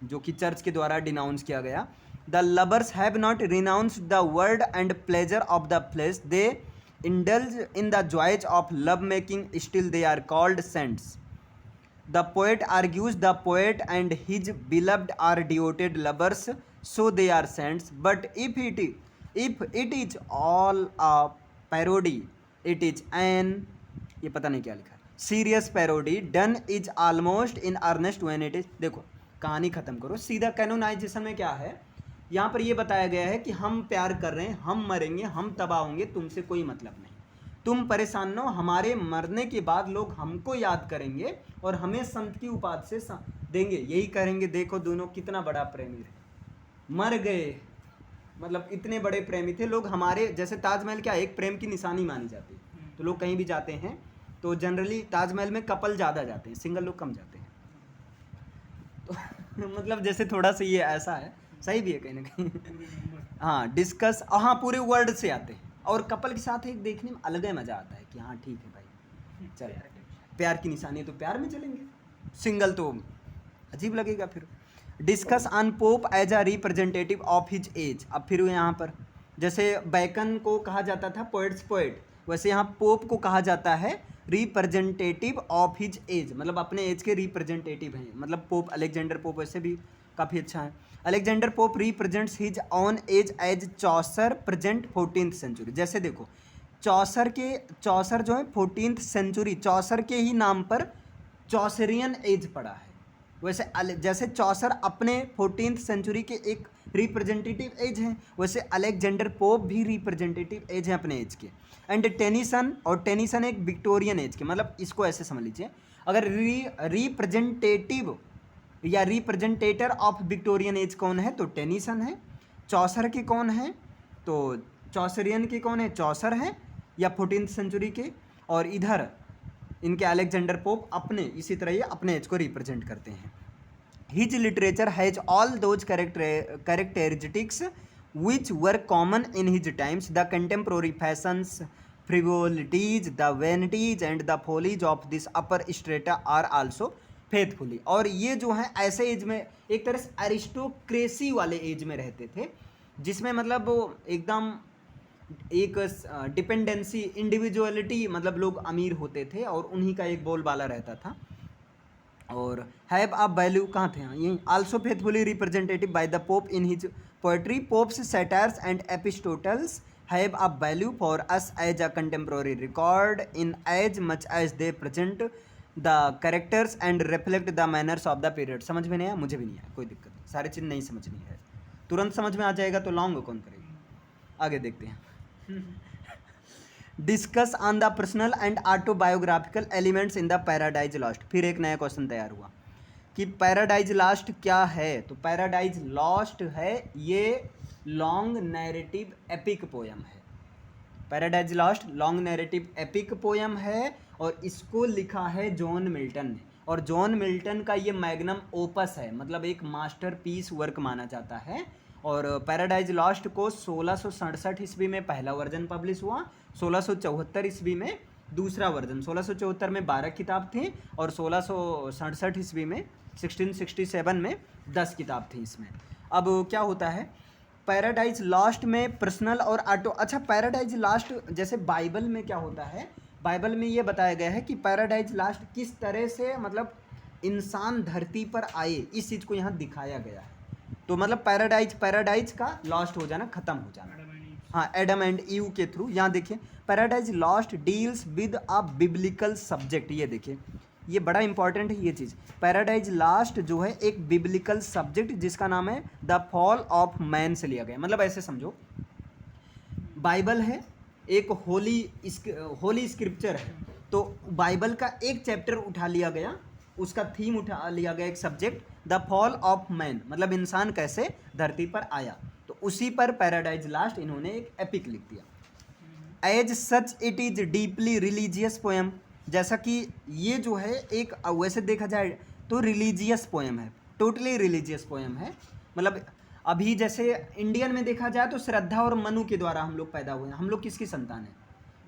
जो कि चर्च के द्वारा डिनाउंस किया गया। The lovers have not renounced the word and pleasure of the flesh, they indulge in the joys of love making, still they are called saints. The poet argues the poet and his beloved are devoted lovers, so they are saints, but if it is all a parody, it is an, ये पता नहीं क्या लिखा है, serious parody done is almost in earnest when it is. देखो कहानी खत्म करो सीधा। कैनोनाइजेशन में क्या है, यहाँ पर ये बताया गया है कि हम प्यार कर रहे हैं, हम मरेंगे, हम तबाह होंगे, तुमसे कोई मतलब नहीं, तुम परेशान न हो, हमारे मरने के बाद लोग हमको याद करेंगे और हमें संत की उपाधि से देंगे, यही करेंगे देखो दोनों कितना बड़ा प्रेमी रहे, मर गए, मतलब इतने बड़े प्रेमी थे लोग हमारे। जैसे ताजमहल क्या एक प्रेम की निशानी मानी जाती है, तो लोग कहीं भी जाते हैं तो जनरली ताजमहल में कपल ज़्यादा जाते हैं, सिंगल लोग कम जाते हैं। तो मतलब जैसे थोड़ा सा ये ऐसा है, सही भी है कहीं ना कहीं। हाँ डिस्कस, हाँ पूरे वर्ल्ड से आते हैं, और कपल के साथ एक देखने में अलग ही मज़ा आता है कि हाँ ठीक है भाई चल प्यार की निशानी है तो प्यार में चलेंगे, सिंगल तो अजीब लगेगा। फिर discuss on Pope as a representative of his age. अब फिर यहाँ पर जैसे बैकन को कहा जाता था पोएट्स पोएट, वैसे यहाँ पोप को कहा जाता है रिप्रेजेंटेटिव ऑफ हिज एज, मतलब अपने एज के रिप्रेजेंटेटिव हैं, मतलब पोप अलेक्जेंडर पोप वैसे भी काफ़ी अच्छा है। Alexander Pope represents his own age as Chaucer present 14th century. जैसे देखो चौसर जो है 14th सेंचुरी, चौसर के ही नाम पर चौसरियन एज पड़ा है। वैसे जैसे चौसर अपने 14th सेंचुरी के एक रिप्रेजेंटेटिव एज हैं, वैसे अलेक्जेंडर पोप भी रिप्रेजेंटेटिव एज हैं अपने एज के। एंड टेनिसन, और टेनिसन एक विक्टोरियन एज के, मतलब इसको ऐसे समझ लीजिए, अगर रिप्रेजेंटेटिव या रिप्रेजेंटेटर ऑफ विक्टोरियन एज कौन है तो टेनिसन है। चौसर के कौन है तो चौसरियन के कौन है, चौसर है या 14th सेंचुरी के। और इधर इनके अलेक्जेंडर पोप अपने इसी तरह ये अपने एज को रिप्रेजेंट करते हैं। His literature has all those characteristics which were common in his times, the contemporary fashions, frivolities, the vanities and the follies of this upper strata are also faithfully. और ये जो है ऐसे एज में एक तरह से एरिस्टोक्रेसी वाले एज में रहते थे, जिसमें मतलब वो एकदम एक डिपेंडेंसी, इंडिविजुअलिटी, मतलब लोग अमीर होते थे और उन्हीं का एक बोलबाला रहता था। और हैव अ वैल्यू कहाँ थे, यहीं also faithfully representative by the Pope in his poetry, Pope's satires and epistles have a value for us as a contemporary record in as much as they present the characters and reflect the manners of the period. समझ में नहीं आया, मुझे भी नहीं आया, कोई दिक्कत नहीं, सारी चीज़ नहीं समझनी है, तुरंत समझ में आ जाएगा तो लॉन्ग कौन करेगी। आगे देखते हैं। Discuss on the personal and autobiographical elements in the paradise lost. फिर एक नया क्वेश्चन तैयार हुआ कि पैराडाइज लॉस्ट क्या है। तो पैराडाइज लॉस्ट है ये लॉन्ग नैरेटिव एपिक पोयम है। Paradise lost long narrative epic poem है और इसको लिखा है जॉन मिल्टन ने। और जॉन मिल्टन का ये मैग्नम ओपस है, मतलब एक मास्टरपीस वर्क माना जाता है। और पैराडाइज लॉस्ट को 1667 ईस्वी में पहला वर्जन पब्लिश हुआ, 1674 ईस्वी में दूसरा वर्जन, 1674 में 12 किताब थी और 1667 ईस्वी में 1667 में 10 किताब थी इसमें। अब क्या होता है पैराडाइज लॉस्ट में पर्सनल और ऑटो, अच्छा पैराडाइज लॉस्ट जैसे बाइबल में क्या होता है, बाइबल में ये बताया गया है कि पैराडाइज लॉस्ट किस तरह से मतलब इंसान धरती पर आए, इस चीज़ को यहाँ दिखाया गया है। तो मतलब पैराडाइज का लॉस्ट हो जाना, खत्म हो जाना, हाँ एडम एंड ईव के थ्रू। यहाँ देखिए paradise lost deals with a biblical subject, ये देखिए ये बड़ा इंपॉर्टेंट है ये चीज़। पैराडाइज लॉस्ट जो है एक बिब्लिकल सब्जेक्ट जिसका नाम है द फॉल ऑफ मैन से लिया गया। मतलब ऐसे समझो बाइबल है एक होली स्क्रिप्चर है, तो बाइबल का एक चैप्टर उठा लिया गया, उसका थीम उठा लिया गया, एक subject the fall of man, मतलब इंसान कैसे धरती पर आया, तो उसी पर पैराडाइज लॉस्ट इन्होंने एक एपिक लिख दिया। As such it is deeply religious poem, जैसा कि ये जो है एक वैसे देखा जाए तो रिलीजियस पोएम है, टोटली रिलीजियस पोएम है। मतलब अभी जैसे इंडियन में देखा जाए तो श्रद्धा और मनु के द्वारा हम लोग पैदा हुए हैं, हम लोग किसकी संतान है,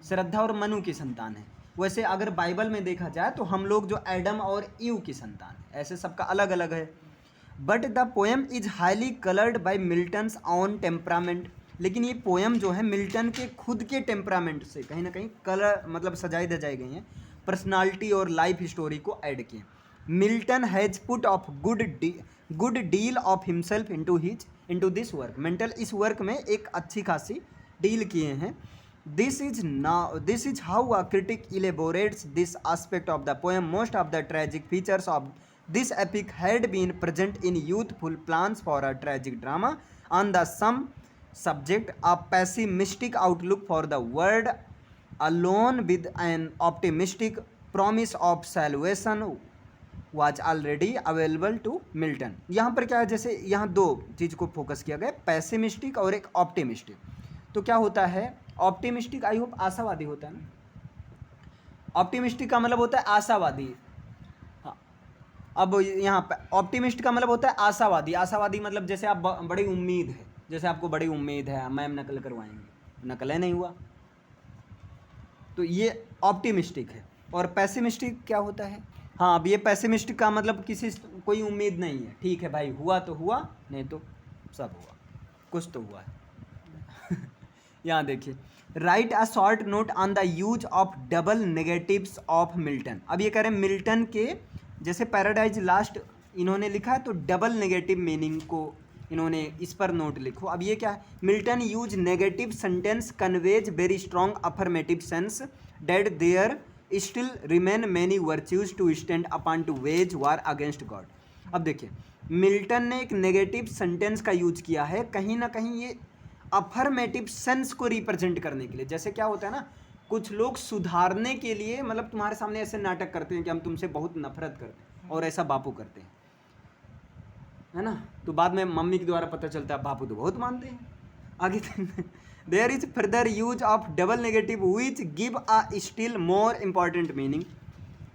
श्रद्धा और मनु की संतान है। वैसे अगर बाइबल में देखा जाए तो हम लोग जो एडम और ईव की संतान है, ऐसे सबका अलग अलग है। But the poem is highly coloured by Milton's own temperament, लेकिन ये पोएम जो है मिल्टन के खुद के टेम्परामेंट से कहीं ना कहीं कलर मतलब सजाई धजाई गई हैं, पर्सनालिटी और लाइफ स्टोरी को ऐड किए। Milton has put off good deal of himself into this work, Milton इस वर्क में एक अच्छी खासी डील किए हैं। This is how a critic elaborates this aspect of the poem. Most of the tragic features of this epic had been present in youthful plans for a tragic drama on the some subject. A pessimistic outlook for the world alone with an optimistic promise of salvation was already available to Milton. यहाँ पर क्या है, जैसे यहाँ दो चीज़ को focus किया गया, पैसिमिस्टिक और एक ऑप्टिमिस्टिक। तो क्या होता है ऑप्टिमिस्टिक, आई होप आशावादी होता है ना, ऑप्टिमिस्टिक का मतलब होता है आशावादी। हाँ, अब यहाँ पे ऑप्टिमिस्ट का मतलब होता है आशावादी। आशावादी मतलब जैसे आप बड़ी उम्मीद है, जैसे आपको बड़ी उम्मीद है मैम नकल करवाएंगे, नकल है नहीं हुआ, तो ये ऑप्टिमिस्टिक है। और पैसिमिस्टिक क्या होता है, हाँ अब ये पैसिमिस्टिक का मतलब किसी कोई उम्मीद नहीं है, ठीक है भाई हुआ तो हुआ, नहीं तो सब हुआ, कुछ तो हुआ है। यहाँ देखिए right a short note on the use of double negatives of Milton. अब ये कह रहे हैं मिल्टन के जैसे पैराडाइज लॉस्ट इन्होंने लिखा है तो डबल नेगेटिव मीनिंग को इन्होंने इस पर नोट लिखो। अब ये क्या है, Milton use negative sentence conveys very strong affirmative sense that there still remain many virtues to stand upon to wage war against God. अब देखिए, मिल्टन ने एक नेगेटिव सेंटेंस का यूज किया है कहीं ना कहीं ये अफर्मेटिव सेंस को रिप्रेजेंट करने के लिए। जैसे क्या होता है ना, कुछ लोग सुधारने के लिए मतलब तुम्हारे सामने ऐसे नाटक करते हैं कि हम तुमसे बहुत नफरत करते हैं, और ऐसा बापू करते हैं, है ना, तो बाद में मम्मी के द्वारा पता चलता है बापू तो बहुत मानते हैं। आगे there is further use of double negative which give a still more important meaning.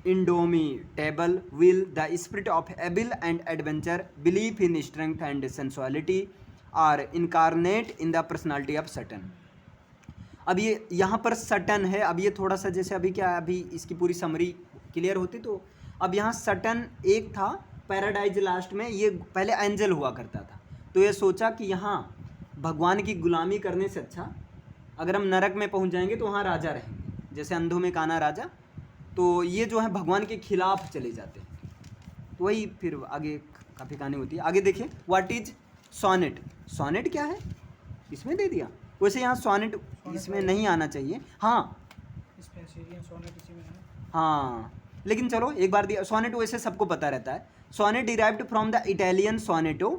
Indomitable will, the spirit of evil and adventure, belief in strength and sensuality are incarnate in the personality of Satan. अब ये यहाँ पर Sutton है। अब ये थोड़ा सा जैसे अभी क्या है, अभी इसकी पूरी समरी क्लियर होती तो। अब यहाँ सटन एक था, पैराडाइज लास्ट में, ये पहले एंजल हुआ करता था, तो ये सोचा कि यहाँ भगवान की गुलामी करने से अच्छा अगर हम नरक में पहुँच जाएंगे तो वहाँ राजा रहेंगे, जैसे अंधों में काना राजा, तो ये जो है भगवान के खिलाफ चले जाते हैं, तो वही फिर आगे काफ़ी कहानी होती है। आगे देखिए, व्हाट इज सोनेट। सोनेट क्या है, इसमें दे दिया, वैसे यहाँ सोनेट इसमें नहीं आना चाहिए। हाँ हाँ, लेकिन चलो एक बार दिया। सोनेट वैसे सबको पता रहता है। Sonnet derived from the Italian sonetto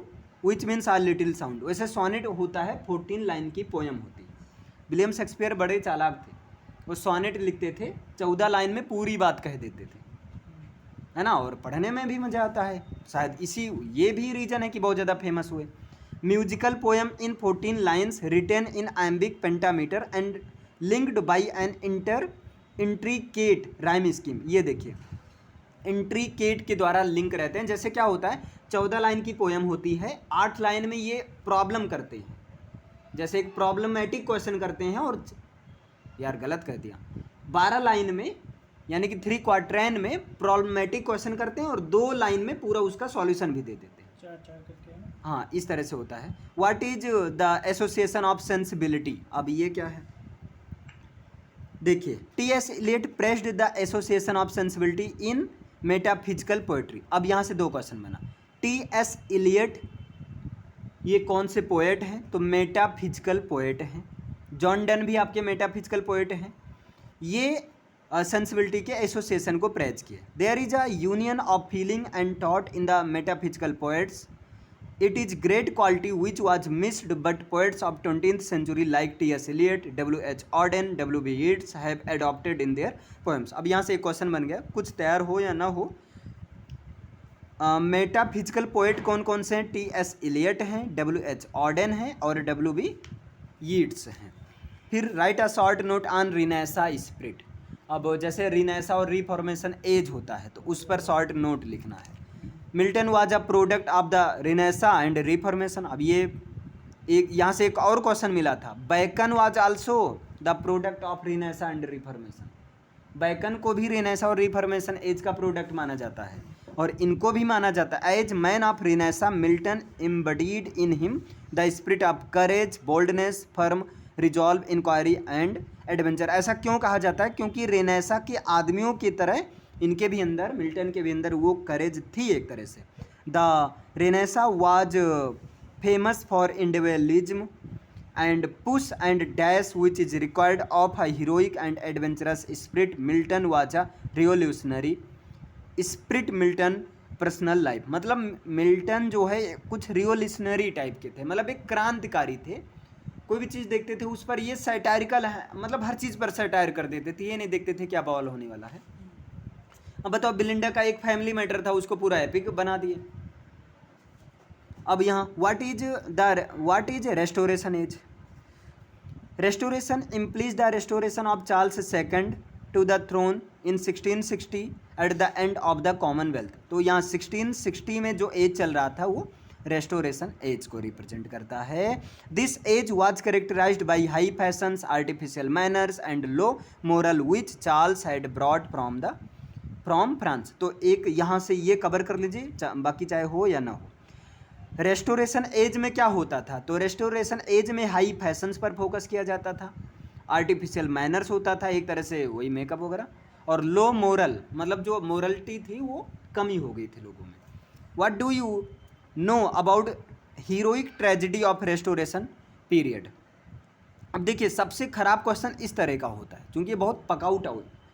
which means a little sound. वैसे सोनेट होता है 14 लाइन की पोयम होती है। विलियम शेक्सपियर बड़े चालाक थे, वो सोनेट लिखते थे, 14 लाइन में पूरी बात कह देते थे, है ना, और पढ़ने में भी मज़ा आता है। शायद इसी ये भी रीज़न है कि बहुत ज़्यादा फेमस हुए। Musical poem in 14 lines written in iambic pentameter and linked by an intricate rhyme scheme. ये देखिए, इंट्रीकेट के द्वारा लिंक रहते हैं। जैसे क्या होता है, 14 लाइन की पोएम होती है, 8 लाइन में ये प्रॉब्लम करते हैं, जैसे एक प्रॉब्लमेटिक क्वेश्चन करते हैं, और यार गलत कह दिया, 12 लाइन में यानी कि 3 क्वार्टरैन में प्रॉब्लमेटिक क्वेश्चन करते हैं, और 2 लाइन में पूरा उसका सॉल्यूशन भी दे देते हैं। हाँ, इस तरह से होता है। What is the association of sensibility. अब ये क्या है, देखिए, T S. Eliot praised the association of sensibility in metaphysical poetry. अब यहाँ से 2 क्वेश्चन बना। टी.एस. इलियट ये कौन से पोएट हैं, तो मेटाफिजिकल पोएट हैं। जॉन डन भी आपके मेटाफिजिकल पोएट हैं। ये सेंसिबिलिटी के एसोसिएशन को प्रेज किया। There is a union of feeling and thought in the metaphysical poets. It is great quality which was missed but poets of 20th century like T S. Eliot, W.H. Auden, W.B. Yeats have adopted in their poems. अब यहाँ से एक question बन गया, कुछ तैयार हो या ना हो। मेटाफिजिकल पोएट कौन कौन से हैं, टी.एस. इलियट हैं, W.H. ऑडेन हैं, और W.B. Yeats हैं। फिर right a short note on renaissance spirit. अब जैसे रिनेसा और रिफॉर्मेशन एज होता है, तो उस पर शॉर्ट नोट लिखना है। Milton was a product of the renaissance and reformation. अब ये एक यहाँ से एक और क्वेश्चन मिला था, bacon was also the product of renaissance and reformation. Bacon को भी रिनेसा और रिफॉर्मेशन एज का प्रोडक्ट माना जाता है, और इनको भी माना जाता है। As man of Renaissance, Milton embodied in him the spirit of courage, boldness, firm resolve, inquiry and adventure. ऐसा क्यों कहा जाता है, क्योंकि रेनेसा के आदमियों की तरह इनके भी अंदर, मिल्टन के भी अंदर वो करेज थी एक तरह से। The Renaissance was famous for individualism and push and dash which is required of a heroic and adventurous spirit. Milton was a revolutionary spirit. Milton personal life, मतलब मिल्टन जो है कुछ रिवोल्यूशनरी टाइप के थे, मतलब एक क्रांतिकारी थे। कोई भी चीज़ देखते थे उस पर ये सैटारिकल है, मतलब हर चीज़ पर सैटायर कर देते थे, ये नहीं देखते थे क्या बवाल होने वाला है। अब बताओ, बिलिंडा का एक फैमिली मैटर था, उसको पूरा एपिक बना दिए। अब यहाँ what is Restoration age. Restoration implies the restoration of Charles second to the throne in 1660 at the end of the Commonwealth. तो यहाँ 1660 में जो एज चल रहा था वो रेस्टोरेशन एज को रिप्रेजेंट करता है। This age was characterised by high fashions, artificial manners and low moral which Charles had brought from France. तो एक यहाँ से ये कवर कर लीजिए, बाकी चाहे हो या ना हो। रेस्टोरेशन एज में क्या होता था, तो रेस्टोरेशन एज में हाई फैशंस पर फोकस किया जाता था, आर्टिफिशियल मैनर्स होता था, एक तरह से वही मेकअप वगैरह, और लो मोरल, मतलब जो मोरलिटी थी वो कमी हो गई थी लोगों में। What do you know about heroic tragedy of restoration period. अब देखिए सबसे खराब क्वेश्चन इस तरह का होता है, क्योंकि ये बहुत पकाऊ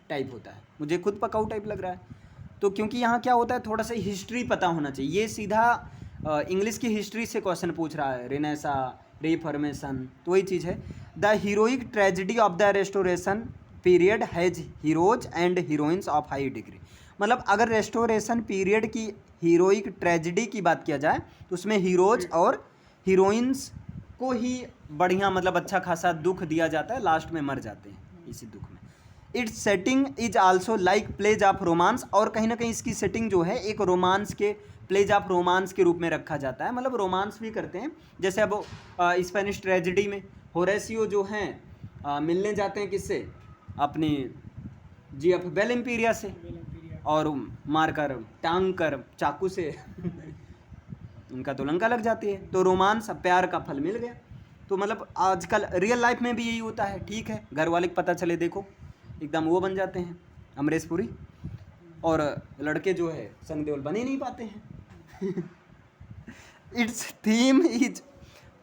टाइप होता है, मुझे खुद पकाऊ टाइप लग रहा है। तो क्योंकि यहाँ क्या होता है, थोड़ा सा हिस्ट्री पता होना चाहिए। ये सीधा इंग्लिश की हिस्ट्री से क्वेश्चन पूछ रहा है, रेनेसा, रिफॉर्मेशन, तो वही चीज़ है। The heroic tragedy of the restoration period has heroes and heroines of high degree. मतलब अगर रेस्टोरेशन पीरियड की हीरोइक ट्रेजिडी की बात किया जाए तो उसमें हीरोज और हीरोइंस को ही बढ़िया मतलब अच्छा खासा दुख दिया जाता है, लास्ट में मर जाते हैं इसी दुख में। Its setting is also like plays of romance, और कहीं ना कहीं इसकी सेटिंग जो है एक रोमांस के, प्लेज ऑफ रोमांस के रूप में रखा जाता है, मतलब रोमांस भी करते हैं। जैसे अब स्पेनिश ट्रेजिडी में होरेसियो जो हैं मिलने जाते हैं किससे, अपनी जीएफ बेल इम्पीरिया से, और मारकर टांग कर चाकू से उनका तो लंका लग जाती है। तो रोमांस प्यार का फल मिल गया। तो मतलब आजकल रियल लाइफ में भी यही होता है, ठीक है, घर वाले को पता चले, देखो एकदम वो बन जाते हैं अमरीश पुरी, और लड़के जो है संग देओल बन ही नहीं पाते हैं। It's theme is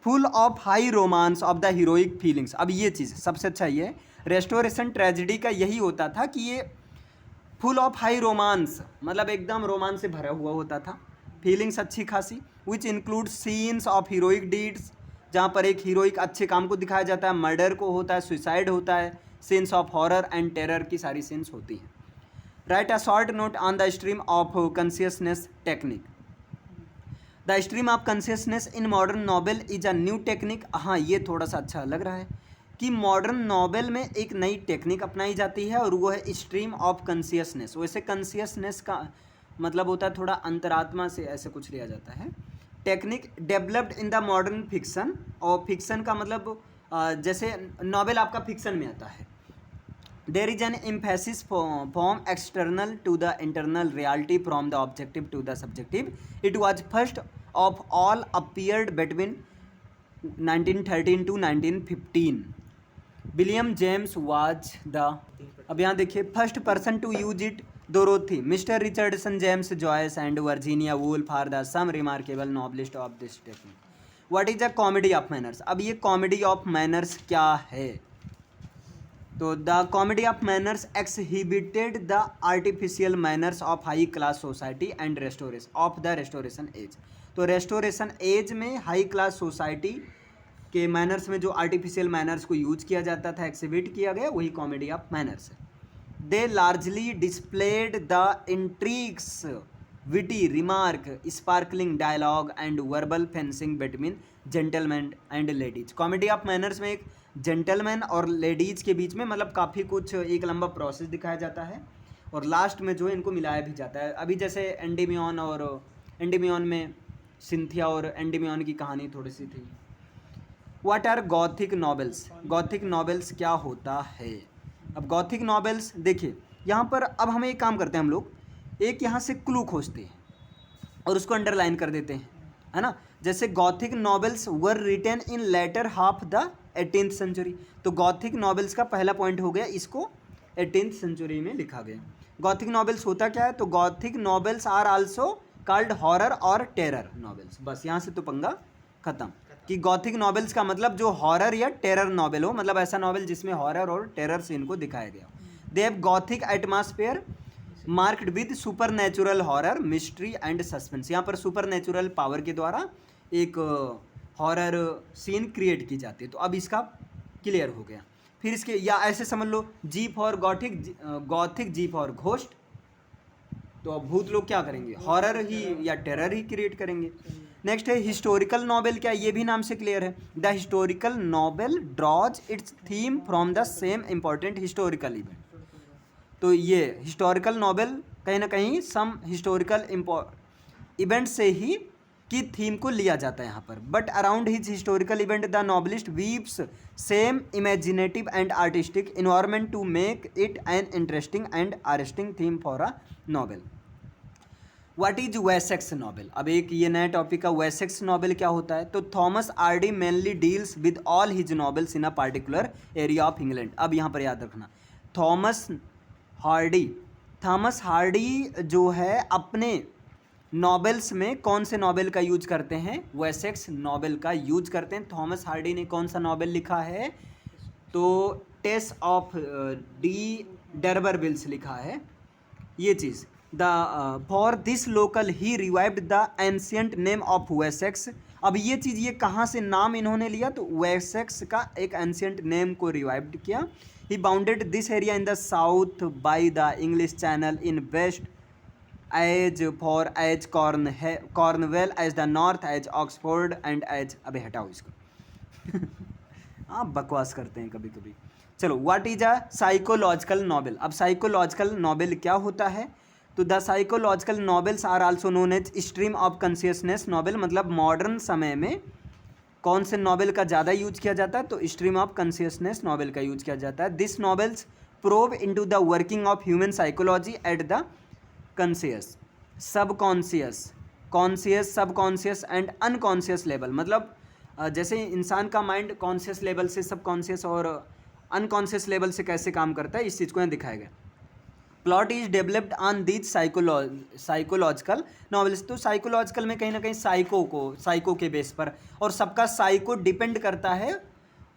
full of high romance of the heroic feelings. अब ये चीज़ सबसे अच्छा ये रेस्टोरेशन ट्रेजिडी का यही होता था कि ये फुल ऑफ हाई रोमांस, मतलब एकदम रोमांस से भरा हुआ होता था, फीलिंग्स अच्छी खासी, which include scenes of heroic deeds, जहाँ पर एक हीरोइक अच्छे काम को दिखाया जाता है, मर्डर को होता है, सुसाइड होता है, scenes of horror and terror की सारी सीन्स होती हैं। Write a short note on the stream of consciousness technique. The stream of consciousness in modern novel is a new technique. हाँ, ये थोड़ा सा अच्छा लग रहा है कि मॉडर्न नॉवेल में एक नई टेक्निक अपनाई जाती है, और वो है स्ट्रीम ऑफ कॉन्शियसनेस। वैसे कॉन्शियसनेस का मतलब होता है थोड़ा अंतरात्मा से, ऐसे कुछ लिया जाता है। Technique developed in the modern fiction, और फिक्शन का मतलब जैसे नॉवेल आपका फिक्शन में आता है। There is an emphasis from external to the internal reality from the objective to the subjective. It was first of all appeared between 1913 to 1915। William James was the, अब यहाँ देखिए, first person to use it Dorothy, mister Richardson, James Joyce and Virginia Woolf are the some remarkable novelist of this technique. What is a comedy of manners. अब ये comedy of manners क्या है, तो the comedy of manners एक्सहिबिटेड the artificial manners of high class society and restoration of the restoration age. तो restoration age में high class society के manners में जो आर्टिफिशियल मैनर्स को यूज किया जाता था, एक्सिबिट किया गया, वही कॉमेडी ऑफ मैनर्स है। They largely displayed the intrigues, witty remark, sparkling dialogue and verbal fencing between gentleman and ladies. Comedy of manners में एक जेंटलमैन और लेडीज के बीच में मतलब काफ़ी कुछ एक लंबा प्रोसेस दिखाया जाता है, और लास्ट में जो है इनको मिलाया भी जाता है। अभी जैसे एंडीमियन, और एंडीमियन में सिंथिया और एंडीमियन की कहानी थोड़ी सी थी। What are Gothic novels. Gothic novels क्या होता है। अब गॉथिक नॉवेल्स देखिए यहाँ पर, अब हमें एक काम करते हैं हम लोग, एक यहाँ से क्लू खोजते हैं और उसको अंडरलाइन कर देते हैं, है ना। जैसे Gothic novels were written in later half the 18th century. तो गॉथिक नॉवेल्स का पहला पॉइंट हो गया, इसको 18th सेंचुरी में लिखा गया। गॉथिक नॉवेल्स होता क्या है, तो Gothic novels are also called horror और टेरर नॉवेल्स। बस यहाँ से तो पंगा खत्म कि गॉथिक नॉवेल्स का मतलब जो हॉरर या टेरर नॉवेल हो, मतलब ऐसा नॉवेल जिसमें हॉरर और टेरर से इनको दिखाया गया हो। They have Gothic atmosphere marked with super natural horror, mystery and suspense. यहाँ पर सुपर नेचुरल पावर के द्वारा एक हॉरर सीन क्रिएट की जाती है। तो अब इसका क्लियर हो गया। फिर इसके, या ऐसे समझ लो G for Gothic, Gothic G for ghost. तो अब भूत लोग क्या करेंगे, हॉरर ही या टेरर ही क्रिएट करेंगे। नेक्स्ट है हिस्टोरिकल नॉवेल। क्या ये भी नाम से क्लियर है। The historical novel draws its theme from the same important historical event. तो ये हिस्टोरिकल नॉवेल कहीं ना कहीं सम हिस्टोरिकल इवेंट से ही की थीम को लिया जाता है यहाँ पर। But around his historical event the novelist weaves same imaginative and artistic environment to make it an interesting and arresting theme for a novel. What is Wessex novel. अब एक ये नया टॉपिक है, वेसेक्स नॉवेल क्या होता है। तो Thomas Hardy mainly deals with all his novels in a particular area of England. अब यहाँ पर याद रखना, थॉमस हार्डी जो है अपने नॉबेल्स में कौन से नॉबेल का यूज करते हैं? वेसेक्स नॉबेल का यूज करते हैं। थॉमस हार्डी ने कौन सा नॉबेल लिखा है? तो टेस ऑफ डी डर्बरविल्स लिखा है ये चीज़। The for this local he revived the ancient name of Wessex. अब ये चीज़, ये कहाँ से नाम इन्होंने लिया? तो वेसेक्स का एक एंशियंट नेम को रिवाइव्ड किया। He bounded this area in the south by the English Channel, in west as far as Cornwall, as the north as Oxford and as, अबे हटाओ इसको आप बकवास करते हैं कभी कभी। चलो, what is a psychological novel? अब साइकोलॉजिकल नॉवेल क्या होता है? तो the psychological novels are also known as stream of consciousness novel. मतलब मॉडर्न समय में कौन से नॉवेल का ज़्यादा यूज किया जाता है? तो स्ट्रीम ऑफ कॉन्शियसनेस नॉवेल का यूज किया जाता है। This novels probe into the working of human psychology at the conscious, subconscious, conscious, subconscious and unconscious level. मतलब जैसे इंसान का माइंड कॉन्शियस लेवल से सबकॉन्शियस और अनकॉन्शियस लेवल से कैसे काम करता है, इस चीज़ को यहाँ दिखाया गया। Plot is developed on these psychological novels. तो साइकोलॉजिकल में कहीं ना कहीं साइको के बेस पर, और सबका साइको डिपेंड करता है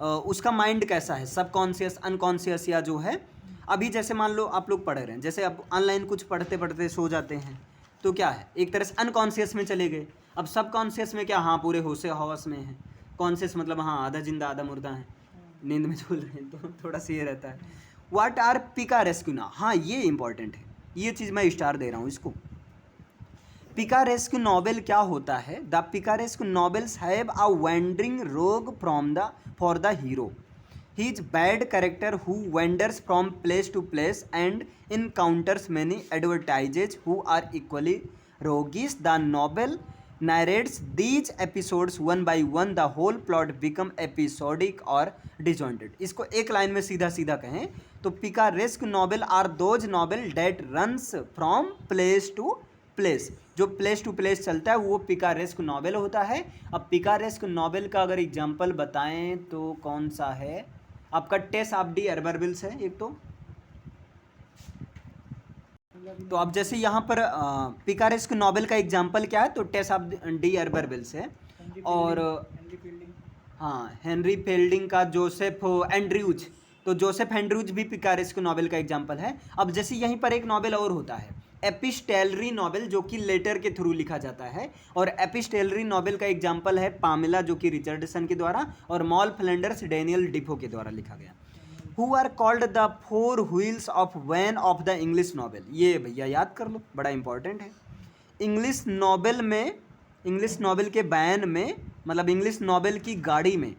उसका माइंड कैसा है, सबकॉन्शियस, अनकॉन्शियस, या जो है अभी जैसे मान लो आप लोग पढ़ रहे हैं, जैसे अब ऑनलाइन कुछ पढ़ते पढ़ते सो जाते हैं, तो क्या है, एक तरह से अनकॉन्शियस में चले गए। अब सबकॉन्शियस में क्या, हाँ पूरे होश हवस में है। कॉन्शियस मतलब हाँ आधा जिंदा आधा मुर्दा है, नींद में झूल रहे हैं, तो थोड़ा सा ये रहता है। What are picaresque? हाँ ये इंपॉर्टेंट है, ये चीज़ मैं स्टार दे रहा हूँ इसको। पिकारेस्क्यू नॉवेल क्या होता है? The picaresque novels have a wandering rogue from the for the hero, he is bad character who wanders from place to place and encounters many एडवर्टाइजेज who are equally rogues. The novel narrates these episodes one by one, the whole plot become episodic or disjointed। इसको एक line में सीधा सीधा कहें तो picaresque novel are those novel that runs from place to place. जो place to place चलता है वो पिकारेस्क नॉवेल होता है। अब पिकारेस्क नॉवेल का अगर एग्जाम्पल बताएं तो कौन सा है आपका? टेस ऑफ डी डर्बरविल्स है एक तो अब जैसे यहाँ पर पिकारेस्क नॉवेल का एग्जाम्पल क्या है? तो टेस ऑफ डी डर्बरविल्स है। और हाँ, हेनरी फील्डिंग का जोसेफ एंड्रयूज, तो जोसेफ एंड्रयूज भी पिकारेस्क नॉवेल का एग्जाम्पल है। अब जैसे यहीं पर एक नॉवेल और होता है एपिस्टेलरी नॉवेल, जो कि लेटर के थ्रू लिखा जाता है। और एपिस्टेलरी नॉवेल का एग्जाम्पल है पामेला, जो कि रिचर्डसन के द्वारा, और मॉल फ्लैंडर्स डेनियल डिफो के द्वारा लिखा गया। Who are called the four wheels of van of the English novel? ये भैया याद कर लो, बड़ा इंपॉर्टेंट है। इंग्लिश नॉवेल में, इंग्लिश नॉवेल के बैन में, मतलब इंग्लिश नॉवेल की गाड़ी में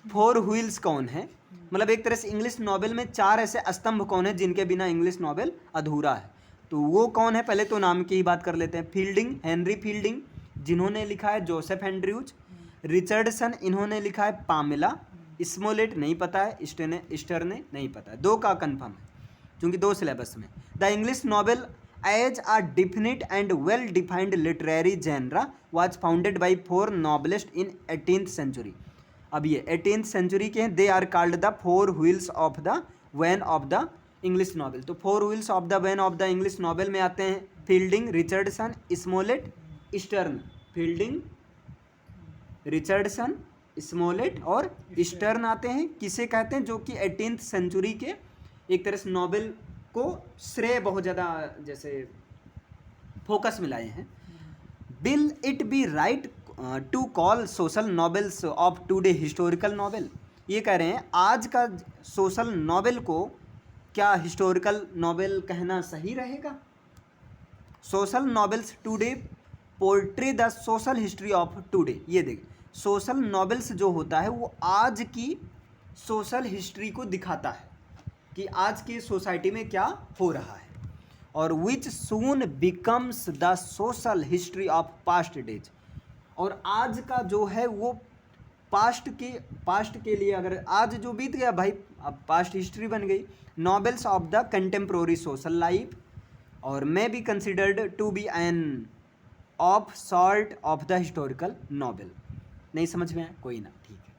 फोर व्हील्स कौन है? मतलब एक तरह से इंग्लिश नॉवेल में चार ऐसे स्तंभ कौन है जिनके बिना इंग्लिश नॉवेल अधूरा है? तो वो कौन है? पहले तो नाम की ही बात कर लेते हैं। फील्डिंग, हेनरी फील्डिंग, जिन्होंने लिखा है जोसेफ एंड्रयूज। रिचर्डसन, इन्होंने लिखा है पामेला। स्मोलेट नहीं पता है, स्टर ने नहीं पता है, दो का कंफर्म है क्योंकि दो सिलेबस में। The English novel as a definite and well defined literary genre was founded by four novelist in 18th century. अब ये 18th सेंचुरी के हैं। They are called the four wheels of the wain of the English novel. तो four wheels of the wain of the English novel में आते हैं Fielding, Richardson, Smollett, Sterne. Fielding, Richardson, Smollett और Sterne आते हैं। किसे कहते हैं? जो कि 18th सेंचुरी के एक तरह से नॉवेल को श्रेय बहुत ज़्यादा जैसे फोकस में लाए हैं। Will it be right to call social novels of today historical novel? ये कह रहे हैं आज का सोशल नॉवेल को क्या हिस्टोरिकल नॉवेल कहना सही रहेगा? Social novels today portray the social history of today. ये देखिए, सोशल नॉवेल्स जो होता है वो आज की सोशल हिस्ट्री को दिखाता है कि आज की सोसाइटी में क्या हो रहा है। और which soon becomes the social history of past days. और आज का जो है वो पास्ट के लिए, अगर आज जो बीत गया भाई, अब पास्ट हिस्ट्री बन गई। Novels of the contemporary social life और may be considered to be an of sort of the historical novel. नहीं समझ में आया? कोई ना, ठीक है।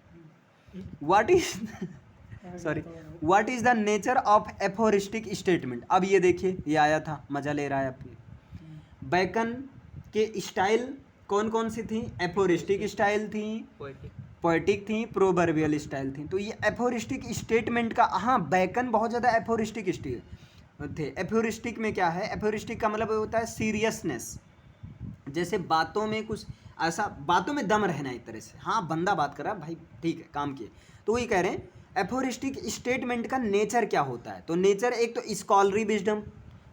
What is the nature of aphoristic statement? अब ये देखिए, ये आया था, मजा ले रहा है अपनी। बैकन के स्टाइल कौन कौन सी थी? एफोरिस्टिक स्टाइल थी, पोएटिक थी, प्रोवर्बियल स्टाइल थी। तो ये एफोरिस्टिक स्टेटमेंट का, हाँ बैकन बहुत ज़्यादा एफोरिस्टिक थे। एफोरिस्टिक में क्या है? एफोरिस्टिक का मतलब होता है सीरियसनेस, जैसे बातों में कुछ ऐसा, बातों में दम रहना एक तरह से। हाँ बंदा बात कर रहा है भाई, ठीक है काम किए, तो वही कह रहे हैं एफोरिस्टिक स्टेटमेंट का नेचर क्या होता है। तो नेचर एक तो स्कॉलरी विजडम,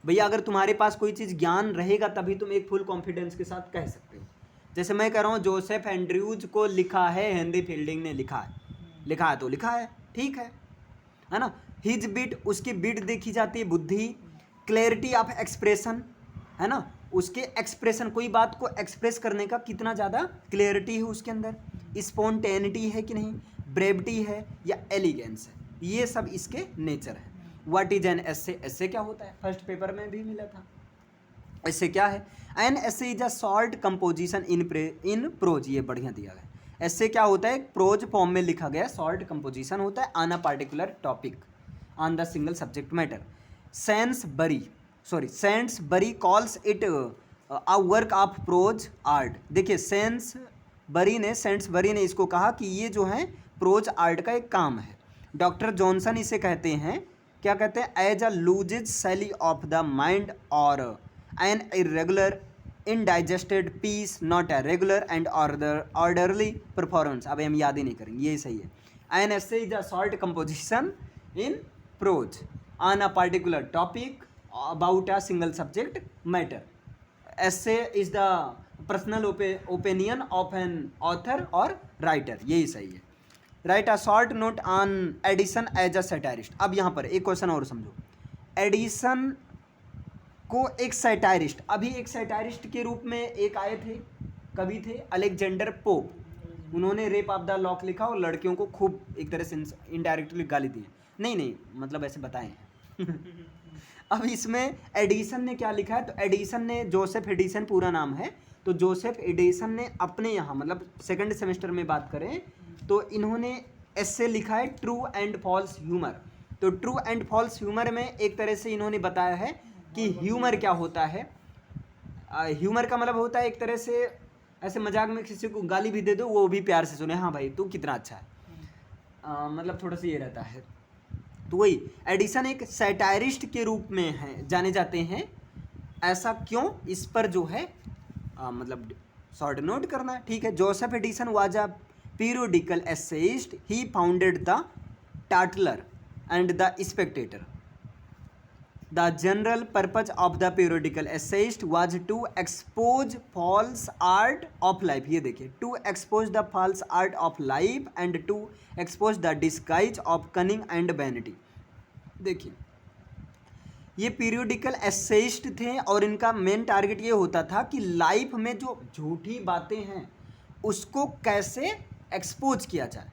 भैया अगर तुम्हारे पास कोई चीज़ ज्ञान रहेगा तभी तुम एक फुल कॉन्फिडेंस के साथ कह सकते हो। जैसे मैं कह रहा हूँ जोसेफ एंड्रयूज को लिखा है हेनरी फील्डिंग ने, लिखा है, लिखा है तो लिखा है, ठीक है ना। हिज बिट, उसकी बिट देखी जाती है बुद्धि, क्लैरिटी ऑफ एक्सप्रेशन, है ना, उसके एक्सप्रेशन, कोई बात को एक्सप्रेस करने का कितना ज़्यादा क्लैरिटी है उसके अंदर, स्पॉन्टेनिटी है कि नहीं, ब्रेविटी है या एलिगेंस है, ये सब इसके नेचर है। What is an essay? Essay क्या होता है? फर्स्ट पेपर में भी मिला था। एसे क्या है? An essay is a short composition in pros, ये बढ़िया दिया गया। एसे क्या होता है? प्रोज फॉर्म में लिखा गया शॉर्ट कंपोजिशन होता है on a particular topic, on the single subject matter. Saintsbury calls it a work of prose art. देखिए सेंट्सबरी ने इसको कहा कि ये जो है प्रोज आर्ट का एक काम है। डॉक्टर जॉनसन इसे कहते हैं, क्या कहते हैं? As a loose sally of the mind और an irregular indigested piece, not a regular and orderly performance. अब हम याद ही नहीं करेंगे, यही सही है। An essay is a short composition in prose on a particular topic about a single subject matter. Essay is the personal opinion of an author और राइटर, यही सही है। Write a short note on Addison as a सैटारिस्ट। अब यहाँ पर एक question और समझो, एडिसन को एक सैटारिस्ट, अभी एक सैटारिस्ट के रूप में एक आए थे, कवि थे अलेक्जेंडर पोप, उन्होंने रेप ऑफ द लॉक लिखा और लड़कियों को खूब एक तरह से इनडायरेक्टली गाली दी, नहीं मतलब ऐसे बताए हैं। अब इसमें एडिसन ने क्या लिखा है? तो एडिसन ने, जोसेफ एडिसन पूरा नाम है, तो जोसेफ एडिसन ने अपने यहाँ मतलब सेकंड सेमेस्टर में बात करें तो इन्होंने एस्से लिखा है ट्रू एंड फॉल्स ह्यूमर। तो ट्रू एंड फॉल्स ह्यूमर में एक तरह से इन्होंने बताया है कि ह्यूमर क्या होता है। ह्यूमर का मतलब होता है एक तरह से ऐसे मजाक में किसी को गाली भी दे दो वो भी प्यार से सुने, हाँ भाई तू कितना अच्छा है, मतलब थोड़ा सा ये रहता है। तो वही एडिसन एक सैटारिस्ट के रूप में है, जाने जाते हैं। ऐसा क्यों? इस पर जो है मतलब शॉर्ट नोट करना है, ठीक है। Joseph Addison was a periodical essayist, he founded the Tatler and the Spectator. The general purpose of the periodical essayist was to expose false art of life, ये देखिए, to expose the false art of life and to expose the disguise of cunning and vanity। देखिए ये periodical essayist थे और इनका main target ये होता था कि लाइफ में जो झूठी बातें हैं उसको कैसे एक्सपोज किया जाए,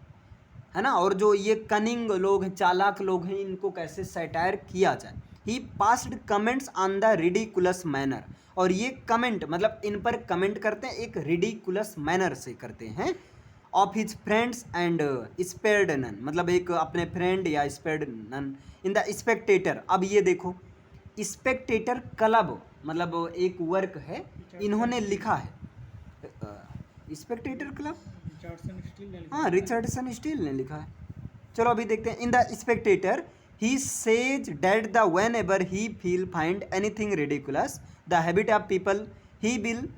है ना, और जो ये कनिंग लोग हैं, चालाक लोग हैं, इनको कैसे सैटायर किया जाए। He passed comments on the ridiculous manner, और ये कमेंट मतलब इन पर कमेंट करते हैं एक रिडिकुलस मैनर से करते हैं। Of his friends and spared none, मतलब एक अपने फ्रेंड या spared none in the Spectator. अब ये देखो स्पेक्टेटर क्लब मतलब एक वर्क है, इन्होंने लिखा है स्पेक्टेटर क्लब, हाँ रिचर्डसन स्टील ने लिखा है। चलो अभी देखते हैं। In the Spectator he says that the whenever he feel find anything ridiculous the habit of people he will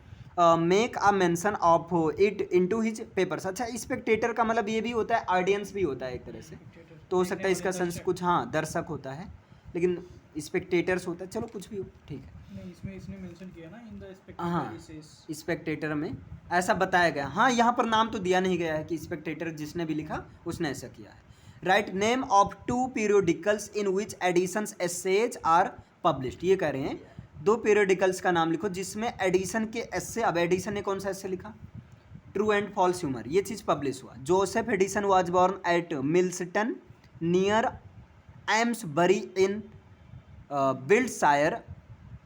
make a mention of it into his papers. अच्छा Spectator का मतलब ये भी होता है ऑडियंस भी होता है एक तरह से, तो हो सकता है इसका सेंस कुछ हाँ दर्शक होता है, लेकिन स्पेक्टेटर्स होता है, चलो कुछ भी हो ठीक है। नहीं इसमें इसने मेंशन किया ना इन द स्पेक्टेटर, हाँ स्पेक्टेटर में ऐसा बताया गया, हाँ यहाँ पर नाम तो दिया नहीं गया है कि स्पेक्टेटर जिसने भी लिखा उसने ऐसा किया है। Write name of two periodicals in which Addison's essays are published, ये कह रहे हैं दो पीरियोडिकल्स का नाम लिखो जिसमें एडिशन के एस्से। अब एडिशन ने कौन सा एस्से लिखा? ट्रू एंड फॉल्स ह्यूमर, ये चीज़ पब्लिश हुआ। Joseph Addison was born at Milston near Amesbury in Wiltshire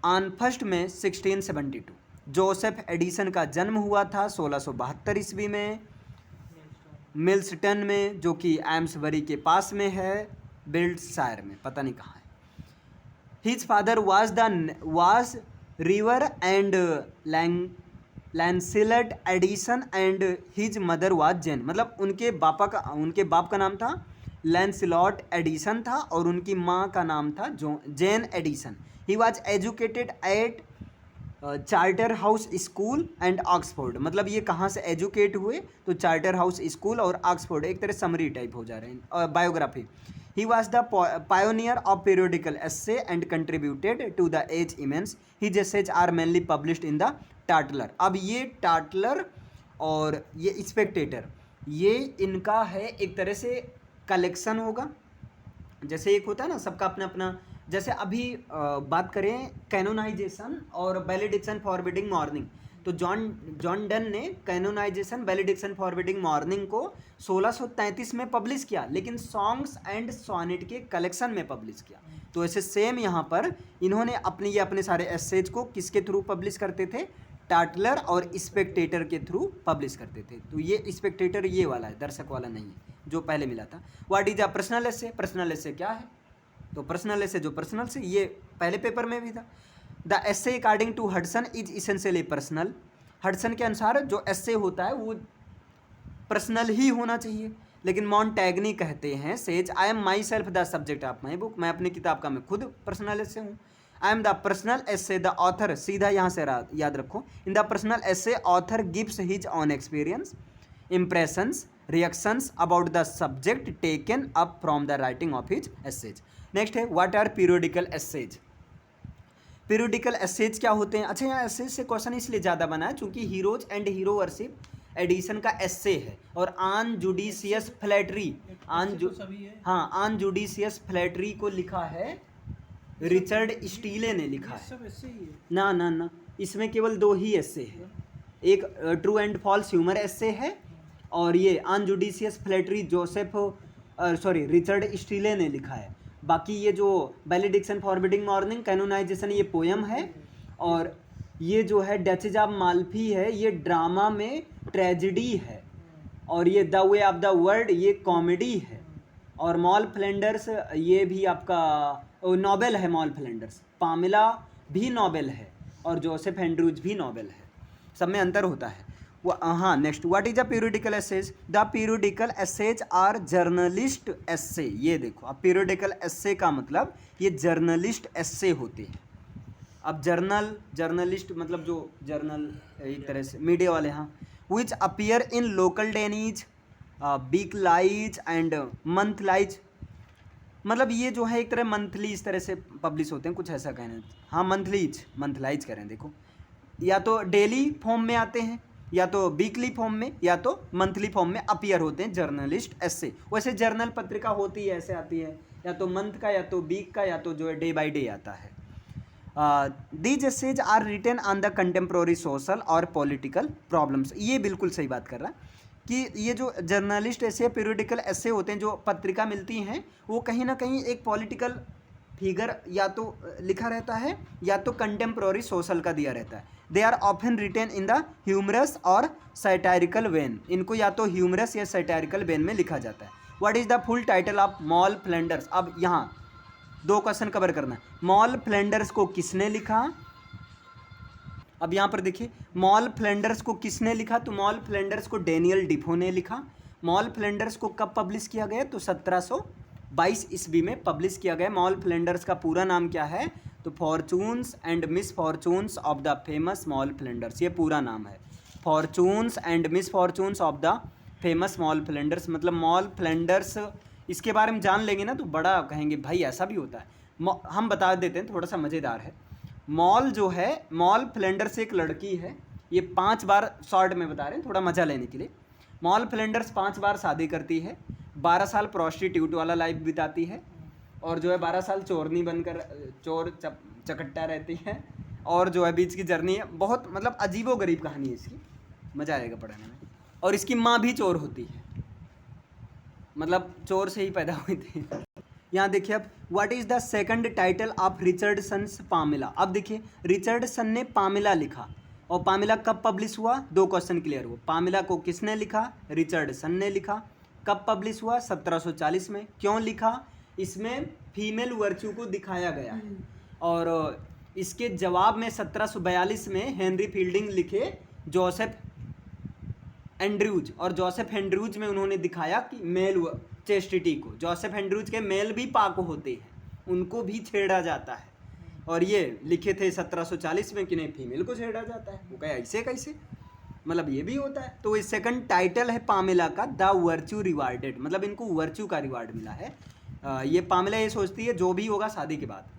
on 1 May 1672। Joseph Addison का जन्म हुआ था 1672 ईस्वी में मिल्सटन में, जो कि एम्सबरी के पास में है, बिल्डशायर में, पता नहीं कहाँ है। His father was River and Lancelot Edison and his mother was Jane, मतलब उनके बाप का नाम था लैंसिलॉट एडिसन था और उनकी माँ का नाम था Jane Addison. He was educated at Charterhouse School and Oxford, मतलब ये कहाँ से एजुकेट हुए, तो चार्टर हाउस स्कूल और ऑक्सफोर्ड, एक तरह समरी टाइप हो जा रहे हैं biography. He was the pioneer of periodical essay and contributed to the age immense, his essays are mainly published in the Tatler. अब ये टाटलर और ये स्पेक्टेटर, ये इनका है एक तरह से कलेक्शन होगा, जैसे एक होता है ना सबका अपना अपना, जैसे अभी बात करें कैनोनाइजेशन और वैलिडिक्शन फॉरबिडिंग मॉर्निंग, तो जॉन डन ने कैनोनाइजेशन वैलिडिक्शन फॉरबिडिंग मॉर्निंग को 1633 में पब्लिश किया, लेकिन सॉन्ग्स एंड सॉनेट के कलेक्शन में पब्लिश किया। तो ऐसे सेम यहाँ पर इन्होंने अपने सारे एसेज को किसके थ्रू पब्लिश करते थे, टाटलर और स्पेक्टेटर के थ्रू पब्लिश करते थे। तो ये स्पेक्टेटर ये वाला है, दर्शक वाला नहीं है जो पहले मिला था। What is a personal essay, personal essay क्या है, तो पर्सनल एसे जो पर्सनल से, ये पहले पेपर में भी था। The essay according to Hudson is essentially personal, Hudson के अनुसार जो एसे होता है वो पर्सनल ही होना चाहिए, लेकिन मॉन्टैग्नी कहते हैं says I am my self the subject of my book, मैं अपनी किताब का मैं खुद पर्सनल एसे हूँ। I am the personal essay the author, सीधा यहाँ से याद रखो, in the personal essay author gives his on experience, impressions, reactions about the subject taken up from the writing of his essays. Next है what are periodical essays. Periodical essays क्या होते हैं? अच्छा, यहाँ एसेज से क्वेश्चन इसलिए ज़्यादा बना है क्योंकि heroes and hero worship Addison का एसे है, और on judicious flattery, on judicious flattery को लिखा है रिचर्ड स्टीले ने लिखा है। सब ऐसे ही है। ना, इसमें केवल दो ही एसे है, एक ट्रू एंड फॉल्स ह्यूमर एसे है, और ये अनजुडिशियस फ्लैटरी रिचर्ड स्टीले ने लिखा है। बाकी ये जो वैलिडिक्शन फॉरबिडिंग मॉर्निंग कैनोनाइजेशन ये पोयम है, और ये जो है डचेज ऑफ माल्फी है ये ड्रामा में ट्रेजिडी है, और ये the way of the world ये कॉमेडी है, और मॉल फ्लैंडर्स ये भी आपका नॉवेल है। मॉल फ्लैंडर्स, पामिला भी नॉवेल है, और जोसेफ एंड्रूज भी नॉवेल है, सब में अंतर होता है। हाँ, next what is a periodical essays? The periodical essays are journalist essay. ये देखो, अब पीरियोडिकल एसे का मतलब ये जर्नलिस्ट एसे होते हैं। अब जर्नलिस्ट मतलब जो जर्नल एक तरह से मीडिया वाले, हाँ, विच अपीयर इन लोकल डेनीज, वीकलाइज एंड मंथलाइज, मतलब ये जो है एक तरह मंथली इस तरह से पब्लिश होते हैं, कुछ ऐसा कहना। हाँ, मंथलाइज करें, देखो, या तो डेली फॉर्म में आते हैं, या तो वीकली फॉर्म में, या तो मंथली फॉर्म में अपीयर होते हैं जर्नलिस्ट ऐसे। वैसे जर्नल पत्रिका होती है ऐसे आती है, या तो मंथ का, या तो वीक का, या तो जो है डे बाय डे आता है। These essays are written on the contemporary social और पॉलिटिकल प्रॉब्लम्स। ये बिल्कुल सही बात कर रहा है कि ये जो जर्नलिस्ट ऐसे पीरियोडिकल ऐसे होते हैं जो पत्रिका मिलती हैं, वो कहीं ना कहीं एक पॉलिटिकल फिगर या तो लिखा रहता है, या तो कंटेम्प्रोरी सोशल का दिया रहता है। They are often written in the humorous और सैटारिकल वेन, इनको या तो ह्यूमरस या सैटारिकल वेन में लिखा जाता है। What is the full title of mall Flanders? अब यहाँ दो क्वेश्चन कवर करना है। मॉल फ्लैंडर्स को किसने लिखा? अब यहाँ पर देखिए, मॉल फ्लैंडर्स को किसने लिखा? तो मॉल फ्लैंडर्स को डेनियल डिफो ने लिखा। मॉल फ्लैंडर्स को कब पब्लिश किया गया? तो 1722 ईस्वी में पब्लिश किया गया। मॉल फ्लैंडर्स का पूरा नाम क्या है? तो fortunes and misfortunes of the famous mall Flanders, ये पूरा नाम है। Fortunes and misfortunes of the famous mall Flanders, मतलब मॉल फ्लैंडर्स, इसके बारे में जान लेंगे ना तो बड़ा कहेंगे भाई ऐसा भी होता है। हम बता देते हैं, थोड़ा सा मज़ेदार है। मॉल जो है, मॉल फ्लैंडर्स एक लड़की है, ये 5 बार, शॉर्ट में बता रहे हैं थोड़ा मज़ा लेने के लिए। मॉल फ्लैंडर्स 5 बार शादी करती है, 12 साल प्रोस्टिट्यूट वाला लाइफ बिताती है, और जो है 12 साल चोरनी बनकर चोर चकट्टा रहती है, और जो है बीच की जर्नी है। बहुत मतलब अजीबोगरीब कहानी है इसकी, मज़ा आएगा पढ़ने में। और इसकी माँ भी चोर होती है, मतलब चोर से ही पैदा हुई थी। यहाँ देखिए अब, what is the second title of Richardson's Pamela? अब देखिए, रिचर्डसन ने पामिला लिखा, और पामिला कब पब्लिश हुआ? 2 क्वेश्चन क्लियर हुआ। पामिला को किसने लिखा? रिचर्डसन ने लिखा। कब पब्लिश हुआ? 1740 में। क्यों लिखा? इसमें फीमेल वर्च्यू को दिखाया गया है, और इसके जवाब में 1742 में हेनरी फील्डिंग लिखे जोसेफ एंड्रयूज, और जोसेफ एंड्रयूज में उन्होंने दिखाया कि मेल चेस्टिटी को, जोसेफ एंड्रयूज के मेल भी पाक होते हैं, उनको भी छेड़ा जाता है, और ये लिखे थे 1740 में कि नहीं फीमेल को छेड़ा जाता है। वो कहे ऐसे कैसे, मतलब ये भी होता है। तो इस सेकंड टाइटल है पामेला का द वर्च्यू रिवार्डेड, मतलब इनको वर्च्यू का रिवार्ड मिला है। ये पामेला ये सोचती है जो भी होगा शादी के बाद,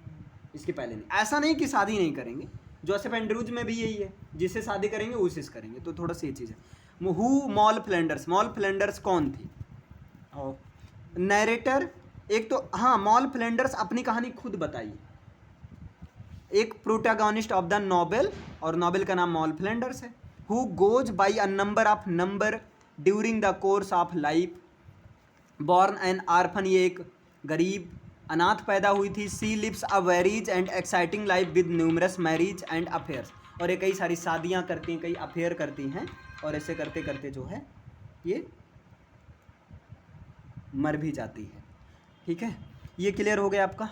इसके पहले नहीं। ऐसा नहीं कि शादी नहीं करेंगे, जोसेफ एंड्रयूज में भी यही है, जिससे शादी करेंगे उसी से करेंगे। तो थोड़ा सी ये चीज़ है। Who mall Flanders, mall Flanders कौन थी? नैरेटर एक तो, हाँ मॉल फ्लैंडर्स अपनी कहानी खुद बताइए। एक प्रोटैगोनिस्ट ऑफ द नॉवेल, और नॉवेल का नाम मॉल फ्लैंडर्स है। Who goes by a number during the course of life, born an orphan, ये एक गरीब अनाथ पैदा हुई थी। She lives a varied and exciting life with numerous marriage and affairs, और ये कई सारी शादियां करती हैं, कई अफेयर करती हैं, और ऐसे करते करते जो है ये मर भी जाती है। ठीक है, ये क्लियर हो गया आपका।